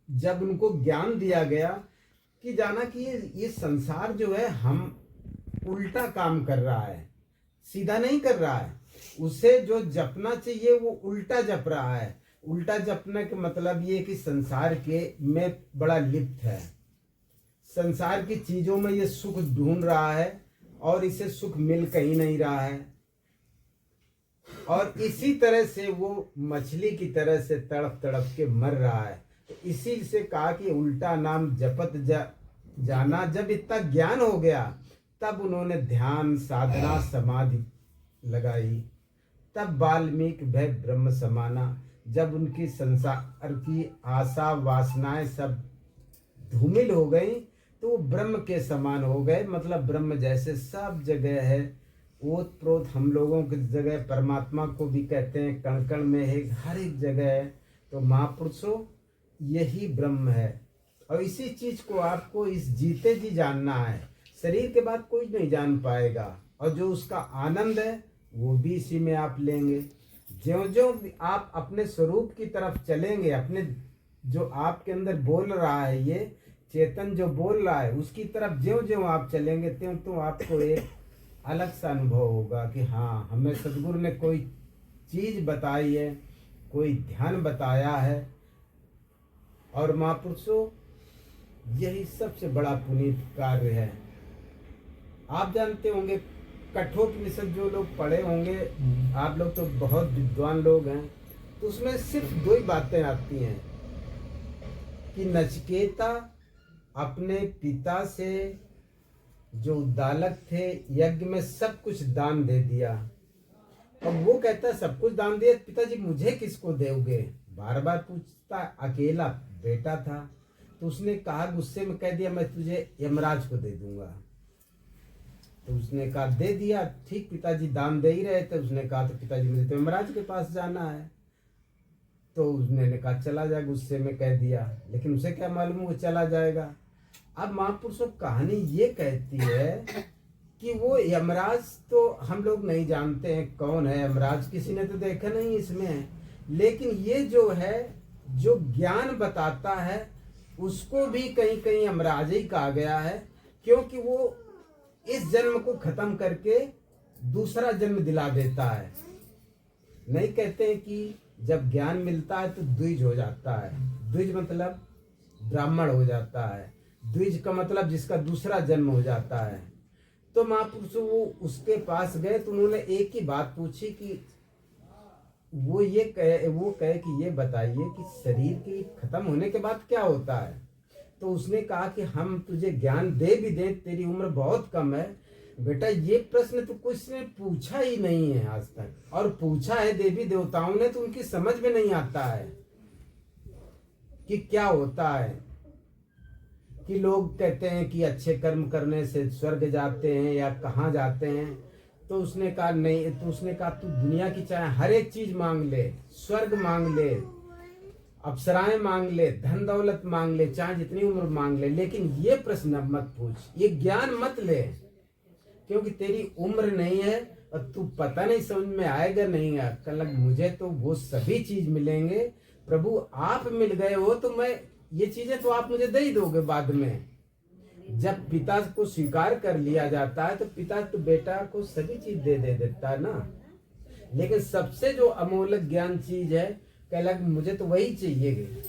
जब उनको ज्ञान दिया गया कि जाना कि ये संसार जो है हम उल्टा काम कर रहा है, सीधा नहीं कर रहा है। उसे जो जपना चाहिए वो उल्टा जप रहा है। उल्टा जपने का मतलब ये कि संसार के में बड़ा लिप्त है, संसार की चीजों में ये सुख ढूंढ रहा है और इसे सुख मिल कहीं नहीं रहा है, और इसी तरह से वो मछली की तरह से तड़प तड़प के मर रहा है। तो इसी से कहा कि उल्टा नाम जपत जाना। जब इतना ज्ञान हो गया, तब उन्होंने ध्यान साधना समाधि लगाई, तब वाल्मीकि भय ब्रह्म समाना। जब उनकी संसार की आशा वासनाएं सब धूमिल हो गई, तो वो ब्रह्म के समान हो गए। मतलब ब्रह्म जैसे सब जगह है, ओत प्रोत हम लोगों की जगह, परमात्मा को भी कहते हैं कण कण में है, हर एक जगह है। तो महापुरुषों, यही ब्रह्म है, और इसी चीज को आपको इस जीते जी जानना है। शरीर के बाद कोई नहीं जान पाएगा, और जो उसका आनंद है वो भी इसी में आप लेंगे। ज्यों ज्यों आप अपने स्वरूप की तरफ चलेंगे, अपने जो आपके अंदर बोल रहा है, ये चेतन जो बोल रहा है, उसकी तरफ ज्यों ज्यों आप चलेंगे, त्यों त्यों आपको एक अलग सा अनुभव होगा कि हाँ, हमें सद्गुरु ने कोई चीज बताई है, कोई ध्यान बताया है। और महापुरुषों, यही सबसे बड़ा पुनीत कार्य है। आप जानते होंगे, कठोपनिषद जो लोग पढ़े होंगे, आप लोग तो बहुत विद्वान लोग हैं, तो उसमें सिर्फ 2 ही बातें आती हैं कि नचिकेता अपने पिता से, जो उद्दालक थे, यज्ञ में सब कुछ दान दे दिया। अब वो कहता है सब कुछ दान दिया, पिताजी मुझे किसको दोगे? बार बार पूछता, अकेला बेटा था। तो उसने कहा, गुस्से में कह दिया, मैं तुझे यमराज को दे दूंगा। तो उसने कहा दे दिया। ठीक, पिताजी दान दे ही रहे थे, उसने कहा तो पिताजी मुझे तो यमराज के पास जाना है। तो उसने कहा चला जा, गुस्से में कह दिया, लेकिन उसे क्या मालूम वो चला जाएगा। अब महापुरुषों, कहानी ये कहती है कि वो यमराज तो हम लोग नहीं जानते हैं कौन है यमराज, किसी ने तो देखा नहीं इसमें, लेकिन ये जो है, जो ज्ञान बताता है, उसको भी कहीं कहीं यमराज ही कहा गया है, क्योंकि वो इस जन्म को खत्म करके दूसरा जन्म दिला देता है। नहीं कहते हैं कि जब ज्ञान मिलता है तो द्विज हो जाता है। द्विज मतलब ब्राह्मण हो जाता है, द्विज का मतलब जिसका दूसरा जन्म हो जाता है। तो महापुरुषों, वो उसके पास गए तो उन्होंने एक ही बात पूछी कि वो कहे कि ये बताइए कि शरीर की खत्म होने के बाद क्या होता है। तो उसने कहा कि हम तुझे ज्ञान दे भी दें, तेरी उम्र बहुत कम है बेटा, ये प्रश्न तो किसी ने पूछा ही नहीं है आज तक, और पूछा है देवी देवताओं ने तो उनकी समझ में नहीं आता है कि क्या होता है। कि लोग कहते हैं कि अच्छे कर्म करने से स्वर्ग जाते हैं या कहाँ जाते हैं। तो उसने कहा नहीं, तो उसने कहा तू दुनिया की चाहे हर एक चीज मांग ले, स्वर्ग मांग ले, अप्सराएं मांग ले, धन दौलत मांग ले, चाहे जितनी उम्र मांग ले, लेकिन ये प्रश्न मत पूछ, ये ज्ञान मत ले, क्योंकि तेरी उम्र नहीं है और तू पता नहीं समझ में आएगा नहीं है। कल मुझे तो वो सभी चीज मिलेंगे, प्रभु आप मिल गए हो तो मैं ये चीजें तो आप मुझे दे ही दोगे बाद में। जब पिता को स्वीकार कर लिया जाता है तो पिता तो बेटा को सभी चीज दे देता है ना। लेकिन सबसे जो अमूल्य ज्ञान चीज है, कहला मुझे तो वही चाहिए,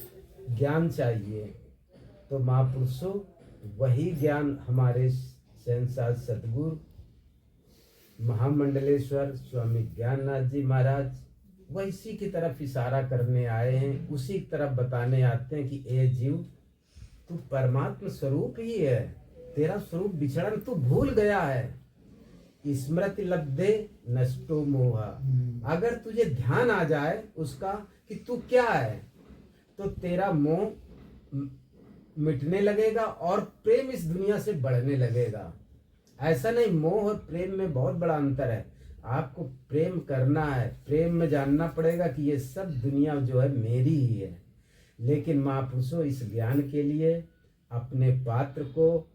ज्ञान चाहिए। तो महापुरुषों वही ज्ञान हमारे शहंशाह सतगुरु महामंडलेश्वर स्वामी ज्ञाननाथ जी महाराज वह इसी की तरफ इशारा करने आए हैं, उसी की तरफ बताने आते हैं कि ए जीव तू परमात्मा स्वरूप ही है, तेरा स्वरूप विचरण तू भूल गया है। स्मृति लब्धे नष्टो मोहा, अगर तुझे ध्यान आ जाए उसका कि तू क्या है तो तेरा मोह मिटने लगेगा और प्रेम इस दुनिया से बढ़ने लगेगा। ऐसा नहीं, मोह और प्रेम में बहुत बड़ा अंतर है। आपको प्रेम करना है, प्रेम में जानना पड़ेगा कि ये सब दुनिया जो है मेरी ही है। लेकिन महापुरुषों इस ज्ञान के लिए अपने पात्र को,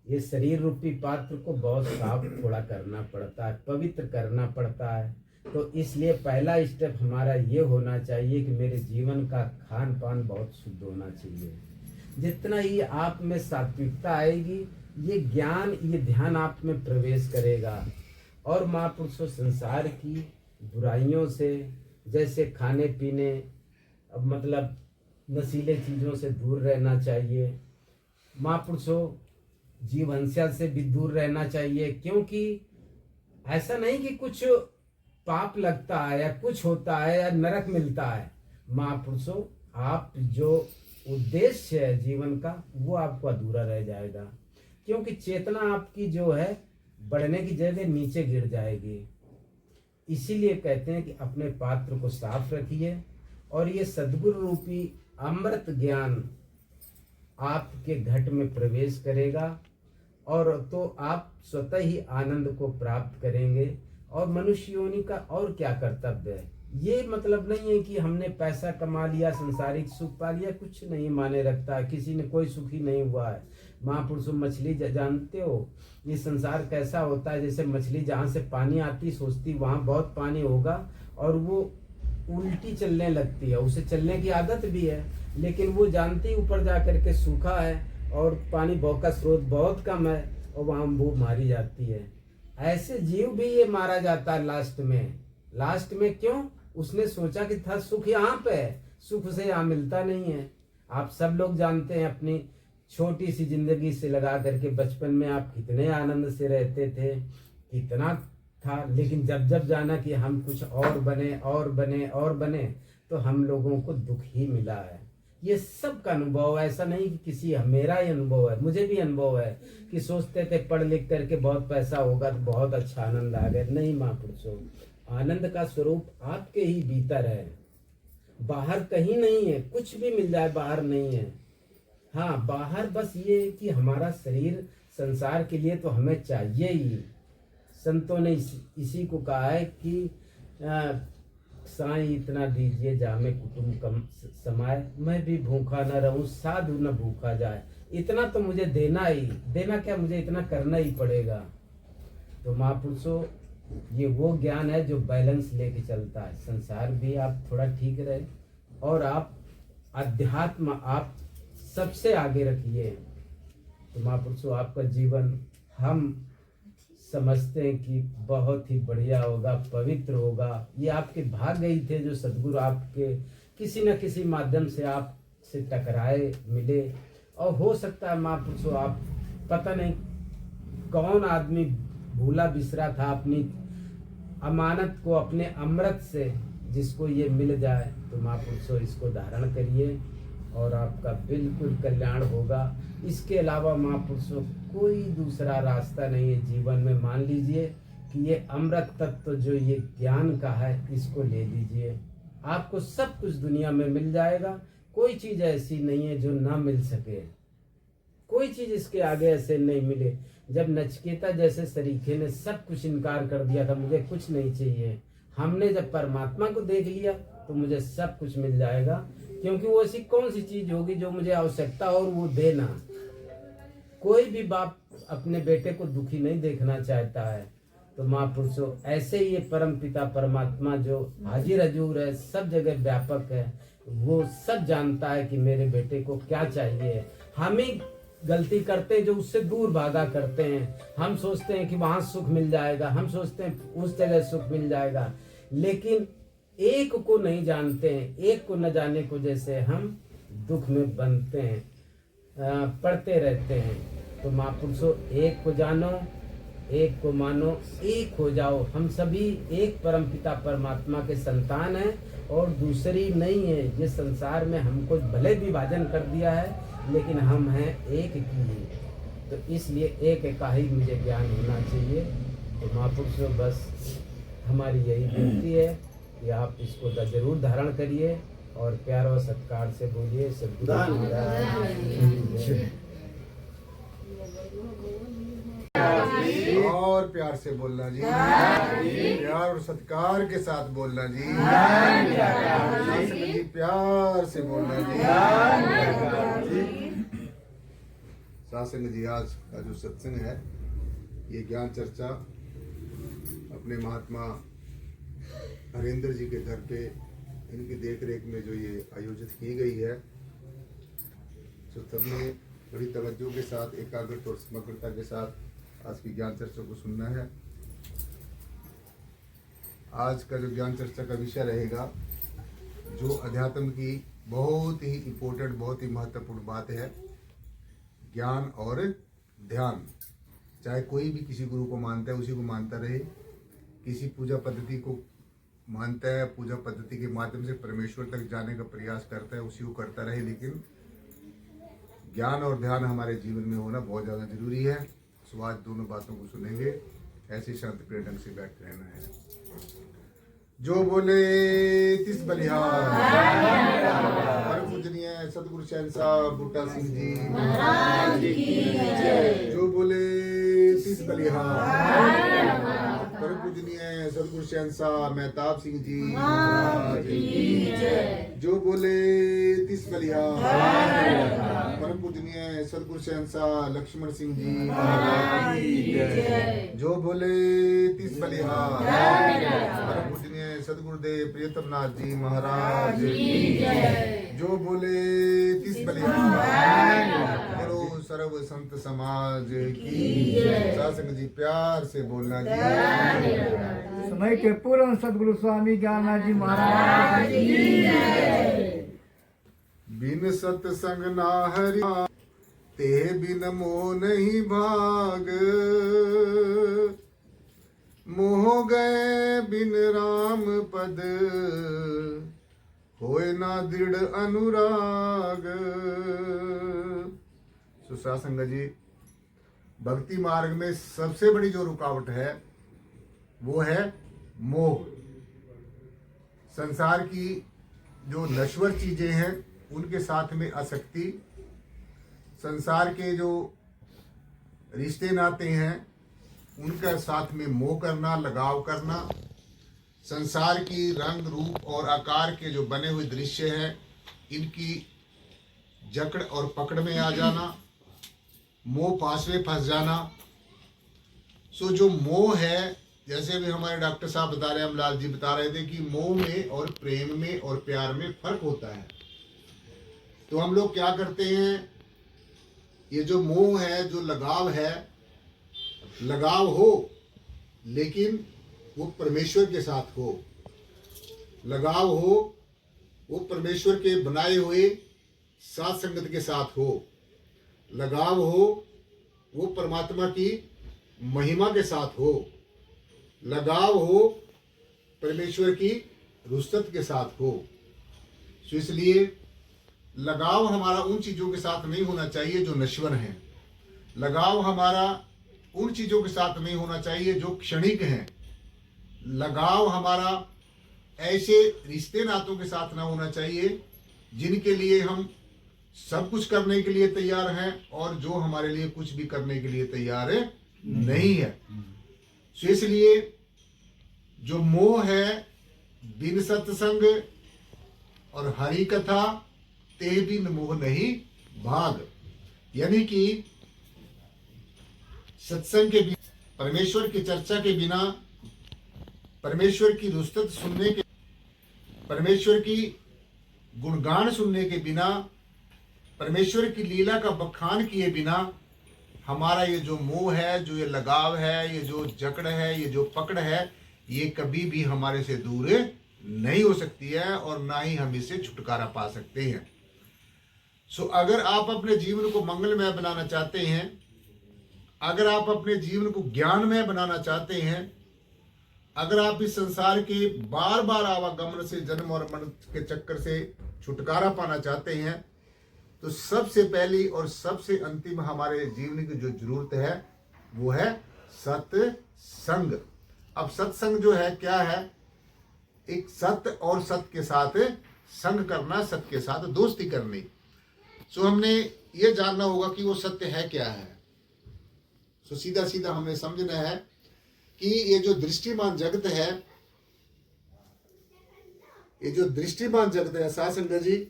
ये शरीर रूपी पात्र को बहुत साफ थोड़ा करना पड़ता है, पवित्र करना पड़ता है। तो इसलिए पहला स्टेप हमारा ये होना चाहिए कि मेरे जीवन का खान पान बहुत शुद्ध होना चाहिए। जितना ही आप में सात्विकता आएगी, ये ज्ञान, ये ध्यान आप में प्रवेश करेगा। और महापुरुषों संसार की बुराइयों से, जैसे खाने पीने, अब मतलब नशीले चीज़ों से दूर रहना चाहिए। महापुरुषों जीव हंसा से भी दूर रहना चाहिए, क्योंकि ऐसा नहीं कि कुछ पाप लगता है या कुछ होता है या नरक मिलता है। महापुरुषों आप जो उद्देश्य है जीवन का वो आपको अधूरा रह जाएगा, क्योंकि चेतना आपकी जो है बढ़ने की जगह नीचे गिर जाएगी। इसीलिए कहते हैं कि अपने पात्र को साफ रखिए और ये सद्गुरु रूपी अमृत ज्ञान आपके घट में प्रवेश करेगा और तो आप स्वतः ही आनंद को प्राप्त करेंगे। और मनुष्य योनि का और क्या कर्तव्य है, ये मतलब नहीं है कि हमने पैसा कमा लिया, संसारिक सुख पा लिया, कुछ नहीं माने रखता है। किसी ने कोई सुखी नहीं हुआ है। महापुरुषों मछली जानते हो ये संसार कैसा होता है, जैसे मछली जहाँ से पानी आती सोचती वहाँ बहुत पानी होगा और वो उल्टी चलने लगती है, उसे चलने की आदत भी है, लेकिन वो जानती ऊपर जा करके सूखा है और पानी का स्रोत बहुत कम है और वहाँ वो मारी जाती है। ऐसे जीव भी ये मारा जाता है लास्ट में क्यों? उसने सोचा कि था सुख यहाँ पे है, सुख से यहाँ मिलता नहीं है। आप सब लोग जानते हैं अपनी छोटी सी जिंदगी से लगा करके बचपन में आप कितने आनंद से रहते थे, कितना था, लेकिन जब जाना कि हम कुछ और बने तो हम लोगों को दुख ही मिला है। ये सब का अनुभव, ऐसा नहीं कि किसी मेरा ही अनुभव है, मुझे भी अनुभव है कि सोचते थे पढ़ लिख करके बहुत पैसा होगा तो बहुत अच्छा आनंद आ गया। नहीं महापुरुषों, आनंद का स्वरूप आपके ही भीतर है, बाहर कहीं नहीं है। कुछ भी मिल जाए बाहर नहीं है। हाँ, बाहर बस ये कि हमारा शरीर संसार के लिए तो हमें चाहिए ही। संतों ने इसी को कहा है कि साईं इतना दीजिए जामे कुटुंब कम समाए, मैं भी भूखा न रहूं साधु न भूखा जाए। इतना तो मुझे देना ही, देना क्या, मुझे इतना करना ही पड़ेगा। तो महापुरुषों ये वो ज्ञान है जो बैलेंस लेके चलता है। संसार भी आप थोड़ा ठीक रहे और आप अध्यात्म आप सबसे आगे रखिए। तो महापुरुषों आपका जीवन हम समझते हैं कि बहुत ही बढ़िया होगा, पवित्र होगा। ये आपके भाग्य ही थे जो सद्गुरु आपके किसी न किसी माध्यम से आपसे टकराए मिले। और हो सकता है महापुरुषों आप पता नहीं कौन आदमी भूला बिसरा था अपनी अमानत को, अपने अमृत से जिसको ये मिल जाए तो महापुरुषों इसको धारण करिए और आपका बिल्कुल कल्याण होगा। इसके अलावा महापुरुषों कोई दूसरा रास्ता नहीं है जीवन में। मान लीजिए कि ये अमृत तत्व जो ये ज्ञान का है, इसको ले लीजिए, आपको सब कुछ दुनिया में मिल जाएगा। कोई चीज़ ऐसी नहीं है जो ना मिल सके, कोई चीज़ इसके आगे ऐसे नहीं मिले। जब नचिकेता जैसे सरीखे ने सब कुछ इनकार कर दिया था, मुझे कुछ नहीं चाहिए, हमने जब परमात्मा को देख लिया तो मुझे सब कुछ मिल जाएगा, क्योंकि वो ऐसी कौन सी चीज होगी जो मुझे आवश्यकता और वो देना। कोई भी बाप अपने बेटे को दुखी नहीं देखना चाहता है। तो महापुरुषों ऐसे ही ये परम पिता परमात्मा जो हाजिर हजूर है, सब जगह व्यापक है, वो सब जानता है कि मेरे बेटे को क्या चाहिए। हम ही गलती करते हैं जो उससे दूर भागा करते हैं। हम सोचते हैं कि वहां सुख मिल जाएगा, हम सोचते हैं उस जगह सुख मिल जाएगा, लेकिन एक को नहीं जानते हैं। एक को न जाने को जैसे हम दुख में बनते हैं, पढ़ते रहते हैं। तो महापुरुषों एक को जानो, एक को मानो, एक हो जाओ। हम सभी एक परमपिता परमात्मा के संतान हैं और दूसरी नहीं है। ये संसार में हमको भले विभाजन कर दिया है, लेकिन हम हैं एक की ही। तो इसलिए एक का ही मुझे ज्ञान होना चाहिए। तो महापुरुषों बस हमारी यही विनती है कि आप इसको जरूर धारण करिए और प्यार और सत्कार से बोलिए सद्गुरु महाराज की जय। और प्यार से बोलना जी, प्यार और सत्कार के साथ बोलना जी, जी प्यार से बोलना जी। सासंग जी, आज का जो सत्संग है ये ज्ञान चर्चा अपने महात्मा हरेंद्र जी के घर पे इनकी देखरेख में जो ये आयोजित की गई है, तो सबने बड़ी तवज्जो के साथ, एकाग्रता और समग्रता के साथ आज की ज्ञान चर्चा को सुनना है। आज का जो ज्ञान चर्चा का विषय रहेगा, जो अध्यात्म की बहुत ही इम्पोर्टेंट, बहुत ही महत्वपूर्ण बात है, ज्ञान और ध्यान। चाहे कोई भी किसी गुरु को मानता है उसी को मानता रहे, किसी पूजा पद्धति को मानता है, पूजा पद्धति के माध्यम से परमेश्वर तक जाने का प्रयास करता है, उसी को करता रहे, लेकिन ज्ञान और ध्यान हमारे जीवन में होना बहुत ज़्यादा जरूरी है। सो आज दोनों बातों को सुनेंगे, ऐसे शांति प्रिय ढंग से बैठ रहना है। जो बोले तिस बलिहार, परम पूजनीय सतगुरु शहंशाह बूटा सिंह जी महाराज की जय। जो बोले तिस बलिहार, परम पूजनीय सतगुरु शहंशाह मेहताब सिंह जी महाराज की जय। जो बोले तिस बलिहार, परम पूजनीय सतगुरु शहंशाह लक्ष्मण सिंह जी महाराज की जय। जो बोले तिस बलिहार, परम पूजनीय सतगुरुदेव प्रियतम नाथ जी महाराज की जय। जो बोले तिस बलिहार, करो सर्व संत समाज की जय। सासंग जी प्यार से बोलना जी। समय के पूर्ण सदगुरु स्वामी ज्ञानानंद जी महाराज की जय। बिन सत्संग ना हरि, ते बिन मोह नहीं भाग, मोह गए बिन राम पद, होए ना दृढ़ अनुराग। सुशासन जी, भक्ति मार्ग में सबसे बड़ी जो रुकावट है वो है मोह। संसार की जो नश्वर चीजें हैं उनके साथ में आसक्ति, संसार के जो रिश्ते नाते हैं उनका साथ में मोह करना, लगाव करना, संसार की रंग रूप और आकार के जो बने हुए दृश्य हैं इनकी जकड़ और पकड़ में आ जाना, मोह पास में फंस जाना। सो जो मोह है, जैसे भी हमारे डॉक्टर साहब बता रहे हैं, हमलाल जी बता रहे थे कि मोह में और प्रेम में और प्यार में फर्क होता है। तो हम लोग क्या करते हैं, ये जो मोह है, जो लगाव है, लगाव हो लेकिन वो परमेश्वर के साथ हो, लगाव हो वो परमेश्वर के बनाए हुए साथ संगत के साथ हो, लगाव हो वो परमात्मा की महिमा के साथ हो, लगाव हो परमेश्वर की रुस्तत के साथ हो। तो इसलिए लगाव हमारा उन चीज़ों के साथ नहीं होना चाहिए जो नश्वर हैं। लगाव हमारा उन चीज़ों के साथ नहीं होना चाहिए जो क्षणिक हैं। लगाव हमारा ऐसे रिश्ते नातों के साथ ना होना चाहिए जिनके लिए हम सब कुछ करने के लिए तैयार हैं और जो हमारे लिए कुछ भी करने के लिए तैयार नहीं है। तो इसलिए जो मोह है, बिन सत्संग और हरि कथा ते बिन मोह नहीं भाग, यानी कि सत्संग के बिना, परमेश्वर की चर्चा के बिना, परमेश्वर की रुस्तत सुनने के, परमेश्वर की गुणगान सुनने के बिना, परमेश्वर की लीला का बखान किए बिना हमारा ये जो मोह है, जो ये लगाव है, ये जो जकड़ है, ये जो पकड़ है, ये कभी भी हमारे से दूर नहीं हो सकती है और ना ही हम इससे छुटकारा पा सकते हैं। सो अगर आप अपने जीवन को मंगलमय बनाना चाहते हैं, अगर आप अपने जीवन को ज्ञानमय बनाना चाहते हैं, अगर आप इस संसार के बार बार आवागमन से, जन्म और मरण के चक्कर से छुटकारा पाना चाहते हैं, तो सबसे पहली और सबसे अंतिम हमारे जीवन की जो जरूरत है वो है सत्संग। अब सत्संग जो है क्या है? एक सत्य और सत्य के साथ संग करना, सत्य के साथ दोस्ती करनी। सो हमने ये जानना होगा कि वो सत्य है क्या है। सो सीधा सीधा हमें समझना है कि ये जो दृष्टिमान जगत है, ये जो दृष्टिमान जगत है साथ संगत जी,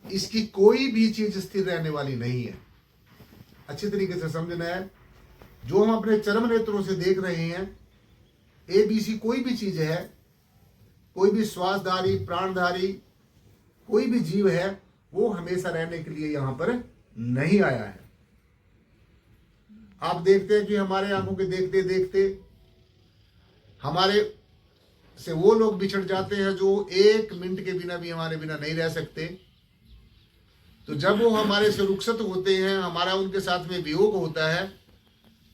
इसकी कोई भी चीज स्थिर रहने वाली नहीं है। अच्छी तरीके से समझना है। जो हम अपने चरम नेत्रों से देख रहे हैं, ABC कोई भी चीज है, कोई भी श्वासधारी, प्राणधारी, कोई भी जीव है, वो हमेशा रहने के लिए यहां पर नहीं आया है। आप देखते हैं कि हमारे आंखों के देखते देखते हमारे से वो लोग बिछड़ जाते हैं जो 1 मिनट के बिना भी हमारे बिना नहीं रह सकते। तो जब वो हमारे से रुखसत होते हैं, हमारा उनके साथ में वियोग होता है,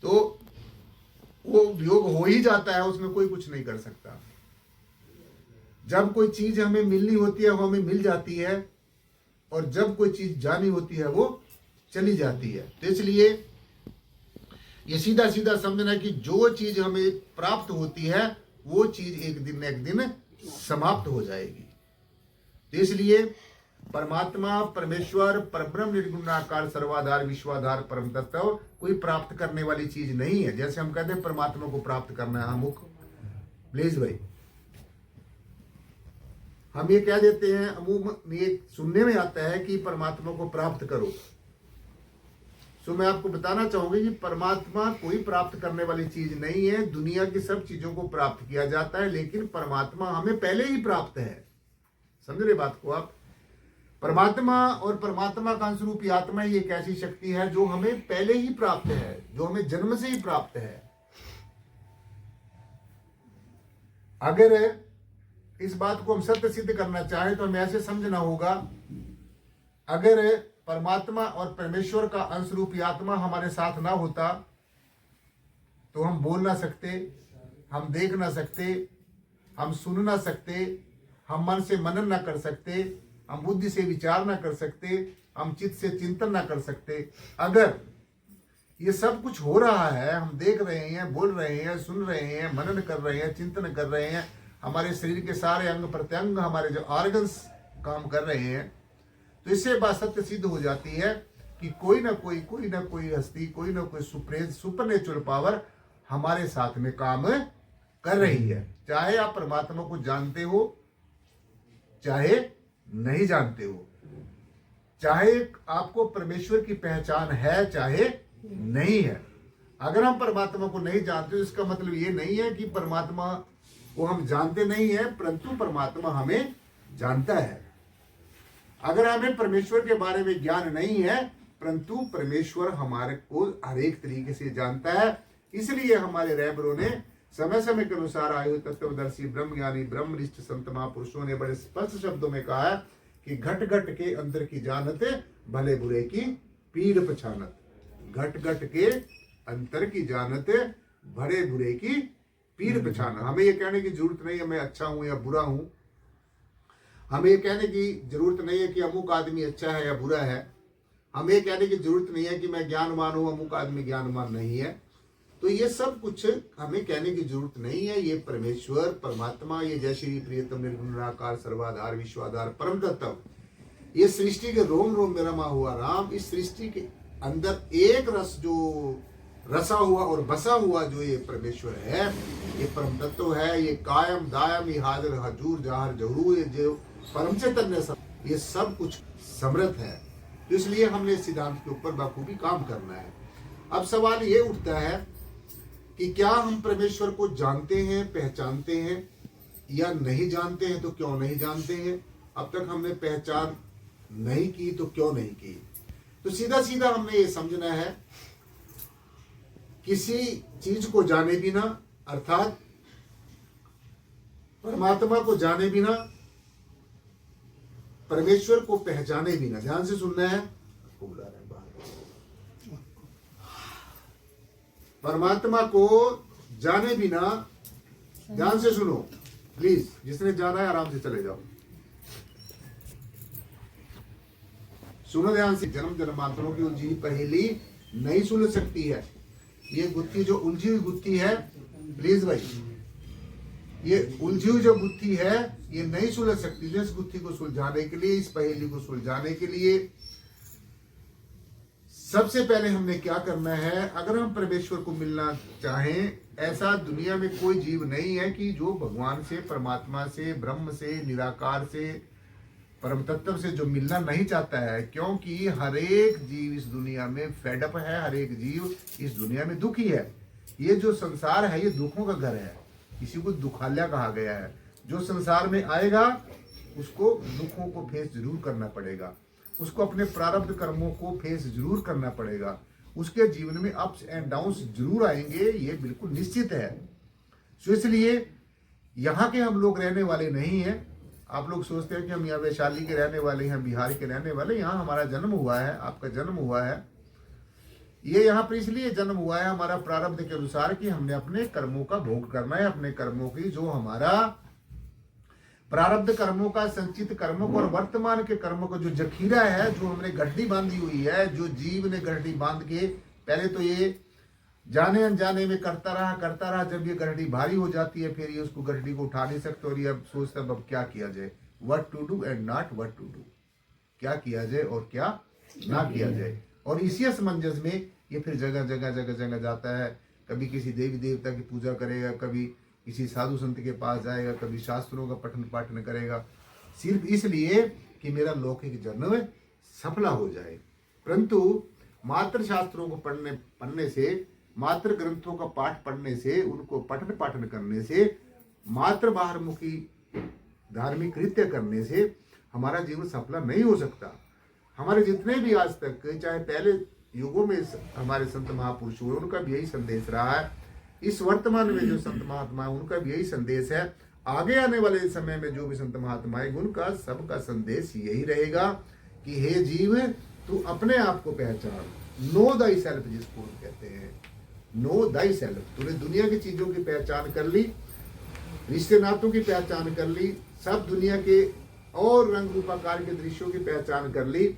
तो वो वियोग हो ही जाता है, उसमें कोई कुछ नहीं कर सकता। जब कोई चीज हमें मिलनी होती है वो हमें मिल जाती है, और जब कोई चीज जानी होती है वो चली जाती है। तो इसलिए ये सीधा सीधा समझना है कि जो चीज हमें प्राप्त होती है वो चीज एक दिन न एक दिन समाप्त हो जाएगी। तो इसलिए परमात्मा, परमेश्वर, परब्रह्म, निर्गुणाकार, सर्वाधार, विश्वाधार, परम तत्व कोई प्राप्त करने वाली चीज नहीं है। जैसे हम कहते हैं परमात्मा को प्राप्त करना है, अमुक प्लीज भाई, हम ये कह देते हैं, अमूमन ये सुनने में आता है कि परमात्मा को प्राप्त करो। सो मैं आपको बताना चाहूंगी कि परमात्मा कोई प्राप्त करने वाली चीज नहीं है। दुनिया की सब चीजों को प्राप्त किया जाता है, लेकिन परमात्मा हमें पहले ही प्राप्त है। समझ रहे बात को आप? परमात्मा और परमात्मा का अंशरूपी आत्मा ही एक ऐसी शक्ति है जो हमें पहले ही प्राप्त है, जो हमें जन्म से ही प्राप्त है। अगर इस बात को हम सत्य सिद्ध करना चाहें तो हमें ऐसे समझना होगा, अगर परमात्मा और परमेश्वर का अंशरूपी आत्मा हमारे साथ ना होता तो हम बोल ना सकते, हम देख ना सकते, हम सुन ना सकते, हम मन से मनन ना कर सकते, हम बुद्धि से विचार ना कर सकते, हम चित्त से चिंतन ना कर सकते। अगर ये सब कुछ हो रहा है, हम देख रहे हैं, बोल रहे हैं, सुन रहे हैं, मनन कर रहे हैं, चिंतन कर रहे हैं, हमारे शरीर के सारे अंग प्रत्यंग, हमारे जो ऑर्गन्स काम कर रहे हैं, तो इससे बात सत्य सिद्ध हो जाती है कि कोई ना कोई हस्ती, कोई ना कोई सुपरनेचुरल पावर हमारे साथ में काम कर रही है। चाहे आप परमात्मा को जानते हो, चाहे नहीं जानते हो, चाहे आपको परमेश्वर की पहचान है, चाहे नहीं है। अगर हम परमात्मा को नहीं जानते तो इसका मतलब ये नहीं है कि परमात्मा को हम जानते नहीं है, परंतु परमात्मा हमें जानता है। अगर हमें परमेश्वर के बारे में ज्ञान नहीं है, परंतु परमेश्वर हमारे को हर एक तरीके से जानता है। इसलिए हमारे रहबरों ने समय समय के अनुसार आयु तत्वदर्शी ब्रह्मज्ञानी ब्रह्मनिष्ठ संत महापुरुषों ने बड़े स्पष्ट शब्दों में कहा है कि घट घट के अंदर की जानत, भले बुरे की पीड़ पछानत। घट घट के अंतर की जानत, भले बुरे की पीर पहचानना। हमें ये कहने की जरूरत नहीं है मैं अच्छा हूं या बुरा हूं। हमें ये कहने की जरूरत नहीं है कि अमुक आदमी अच्छा है या बुरा है। हमें ये कहने की जरूरत नहीं है कि मैं ज्ञानवान हूं, अमुक आदमी ज्ञानवान नहीं है। तो ये सब कुछ हमें कहने की जरूरत नहीं है। ये परमेश्वर परमात्मा, ये जय श्री प्रियतम निर्गुण निराकार सर्वाधार विश्वाधार परम तत्व, ये सृष्टि के रोम रोम में रमा हुआ राम, इस सृष्टि के अंदर एक रस जो रसा हुआ और बसा हुआ जो ये परमेश्वर है, ये परम तत्व है, ये कायम दायम, ये हाजिर हजूर जाहर जहूर, ये जो परम चैतन्य सब, ये सब कुछ समर्थ है। तो इसलिए हमने इस सिद्धांत के ऊपर बखूबी काम करना है। अब सवाल ये उठता है कि क्या हम परमेश्वर को जानते हैं, पहचानते हैं या नहीं जानते हैं? तो क्यों नहीं जानते हैं? अब तक हमने पहचान नहीं की तो क्यों नहीं की? तो सीधा सीधा हमने ये समझना है, किसी चीज को जाने बिना, अर्थात परमात्मा को जाने बिना, परमेश्वर को पहचाने बिना, ध्यान से सुनना है, परमात्मा को जाने बिना, ध्यान से सुनो प्लीज, जिसने जाना है आराम से चले जाओ, सुनो ध्यान से। जन्म जन्मांतरों की उलझी पहेली नहीं सुलझ सकती है। ये गुत्थी जो उलझी हुई गुत्थी है, प्लीज भाई, ये उलझी हुई जो गुत्थी है ये नहीं सुलझ सकती। इस गुत्थी को सुलझाने के लिए, इस पहेली को सुलझाने के लिए सबसे पहले हमने क्या करना है? अगर हम परमेश्वर को मिलना चाहें, ऐसा दुनिया में कोई जीव नहीं है कि जो भगवान से, परमात्मा से, ब्रह्म से, निराकार से, परम तत्व से जो मिलना नहीं चाहता है। क्योंकि हर एक जीव इस दुनिया में फेडअप है, हर एक जीव इस दुनिया में दुखी है। ये जो संसार है ये दुखों का घर है, इसी को दुखालय कहा गया है। जो संसार में आएगा उसको दुखों को फेस जरूर करना पड़ेगा, उसको अपने प्रारब्ध कर्मों को फेस जरूर करना पड़ेगा, उसके जीवन में अप्स एंड डाउन्स जरूर आएंगे, ये बिल्कुल निश्चित है। सो इसलिए यहाँ के हम लोग रहने वाले नहीं हैं। आप लोग सोचते हैं कि हम यहाँ वैशाली के रहने वाले हैं, बिहार के रहने वाले, यहाँ हमारा जन्म हुआ है, आपका जन्म हुआ है। ये यहाँ पर इसलिए जन्म हुआ है हमारा प्रारब्ध के अनुसार कि हमने अपने कर्मों का भोग करना है, अपने कर्मों की जो हमारा प्रारब्ध कर्मों का, संचित कर्मों का और वर्तमान के कर्मों का जो जखीरा है, जो हमने गड्डी बांधी हुई है, जो जीव ने गड्डी बांध के पहले तो ये जाने अनजाने में करता रहा। जब ये गड्डी भारी हो जाती है फिर ये उसको गड्डी को उठा नहीं सकते और ये अब सोचता अब क्या किया जाए, what to do and not what to do, क्या किया जाए और क्या ना किया जाए। और इसी असमंजस में ये फिर जगह जगह जाता है। कभी किसी देवी देवता की पूजा करेगा, कभी किसी साधु संत के पास जाएगा, कभी शास्त्रों का पठन पाठन करेगा, सिर्फ इसलिए कि मेरा लौकिक जन्म सफला हो जाए। परंतु मात्र शास्त्रों को पढ़ने से, मात्र ग्रंथों का पाठ पढ़ने से, उनको पठन पाठन करने से, मात्र बाहरमुखी धार्मिक कृत्य करने से हमारा जीवन सफला नहीं हो सकता। हमारे जितने भी आज तक, चाहे पहले युगों में हमारे संत महापुरुष हुए, उनका भी यही संदेश रहा है। इस वर्तमान में जो संत महात्मा है उनका भी यही संदेश है। आगे आने वाले समय में जो भी संत महात्मा है उनका सबका संदेश यही रहेगा कि हे जीव, तू अपने आप को पहचान, नो दाई सेल्फ, जिसको कहते हैं नो दाई सेल्फ। तूने दुनिया की चीजों की पहचान कर ली, रिश्ते नातों की पहचान कर ली, सब दुनिया के और रंग रूपाकार के दृश्यों की पहचान कर ली,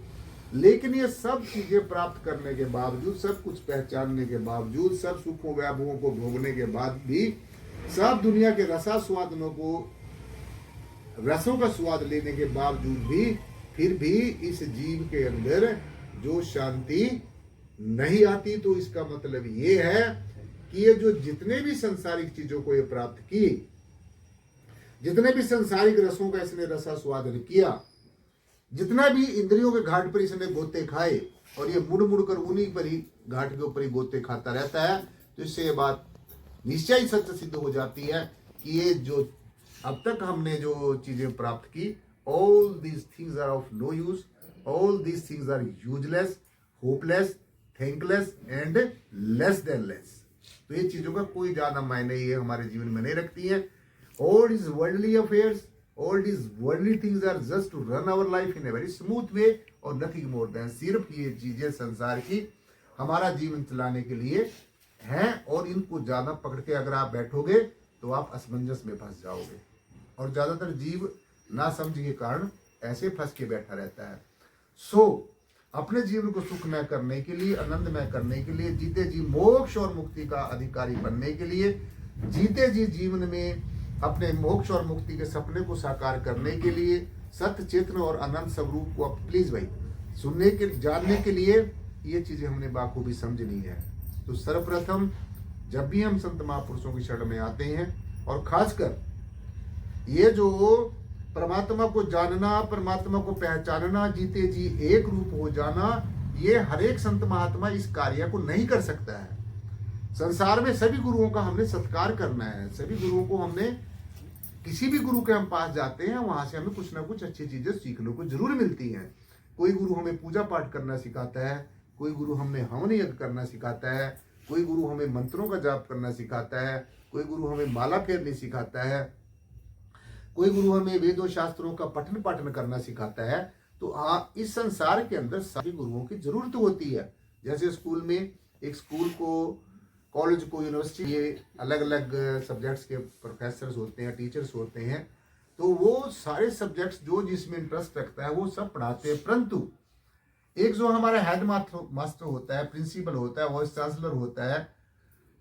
लेकिन ये सब चीजें प्राप्त करने के बावजूद, सब कुछ पहचानने के बावजूद, सब सुखों वैभवों को भोगने के बाद भी, सब दुनिया के रसास्वादनों को, रसों का स्वाद लेने के बावजूद भी, फिर भी इस जीव के अंदर जो शांति नहीं आती। तो इसका मतलब ये है कि ये जो जितने भी सांसारिक चीजों को ये प्राप्त की, जितने भी सांसारिक रसों का इसने रसास्वादन किया, जितना भी इंद्रियों के घाट पर इसने गोते खाए, और ये मुड़ मुड़ कर उन्हीं पर ही घाट के ऊपर ही गोते खाता रहता है, तो इससे ये बात निश्चय ही सत्य सिद्ध हो जाती है कि ये जो अब तक हमने जो चीजें प्राप्त की, all these things are of no use, all these things are useless, hopeless, thankless and less than less. तो ये चीजों का कोई ज्यादा मायने ये हमारे जीवन में नहीं रखती है। All these worldly affairs, all these worldly things are just to run our life in a very smooth way और nothing more than, सिर्फ ये चीजें संसार की हमारा जीवन चलाने के लिए हैं। और इनको ज्यादा पकड़ के अगर आप बैठोगे तो आप असमंजस में फंस जाओगे। और ज़्यादातर जीव ना समझ के कारण ऐसे फंस के बैठा रहता है। अपने जीवन को सुखमय करने के लिए, आनंदमय करने के लिए, जीते जी मोक्ष और मुक्ति का अधिकारी बनने के लिए, जीते जी जीवन में अपने मोक्ष और मुक्ति के सपने को साकार करने के लिए, सत्य चेतन और अनंत स्वरूप को प्लीज भाई सुनने के जानने के लिए ये चीजें हमने बाखूबी समझनी है। तो सर्वप्रथम जब भी हम संत महापुरुषों की शरण में आते हैं, और खासकर ये जो परमात्मा को जानना, परमात्मा को पहचानना, जीते जी एक रूप हो जाना, ये हर एक संत महात्मा इस कार्य को नहीं कर सकता है। संसार में सभी गुरुओं का हमने सत्कार करना है। सभी गुरुओं को हमने, किसी भी गुरु के हम पास जाते हैं वहां से हमें कुछ ना कुछ अच्छी चीजें सीखने को जरूर मिलती हैं। कोई गुरु हमें पूजा पाठ करना सिखाता है, कोई गुरु हमें हवन यज्ञ करना सिखाता है, कोई गुरु हमें मंत्रों का जाप करना सिखाता है, कोई गुरु हमें माला फेरनी सिखाता है, कोई गुरु हमें वेदों शास्त्रों का पठन पाठन करना सिखाता है। तो इस संसार के अंदर सभी गुरुओं की जरूरत होती है। जैसे स्कूल में, एक स्कूल को, कॉलेज को, यूनिवर्सिटी, ये अलग अलग सब्जेक्ट्स के प्रोफेसर्स होते हैं, टीचर्स होते हैं, तो वो सारे सब्जेक्ट्स जो जिसमें इंटरेस्ट रखता है वो सब पढ़ाते हैं। परंतु एक जो हमारा हेड मास्टर होता है, प्रिंसिपल होता है, वाइस चांसलर होता है,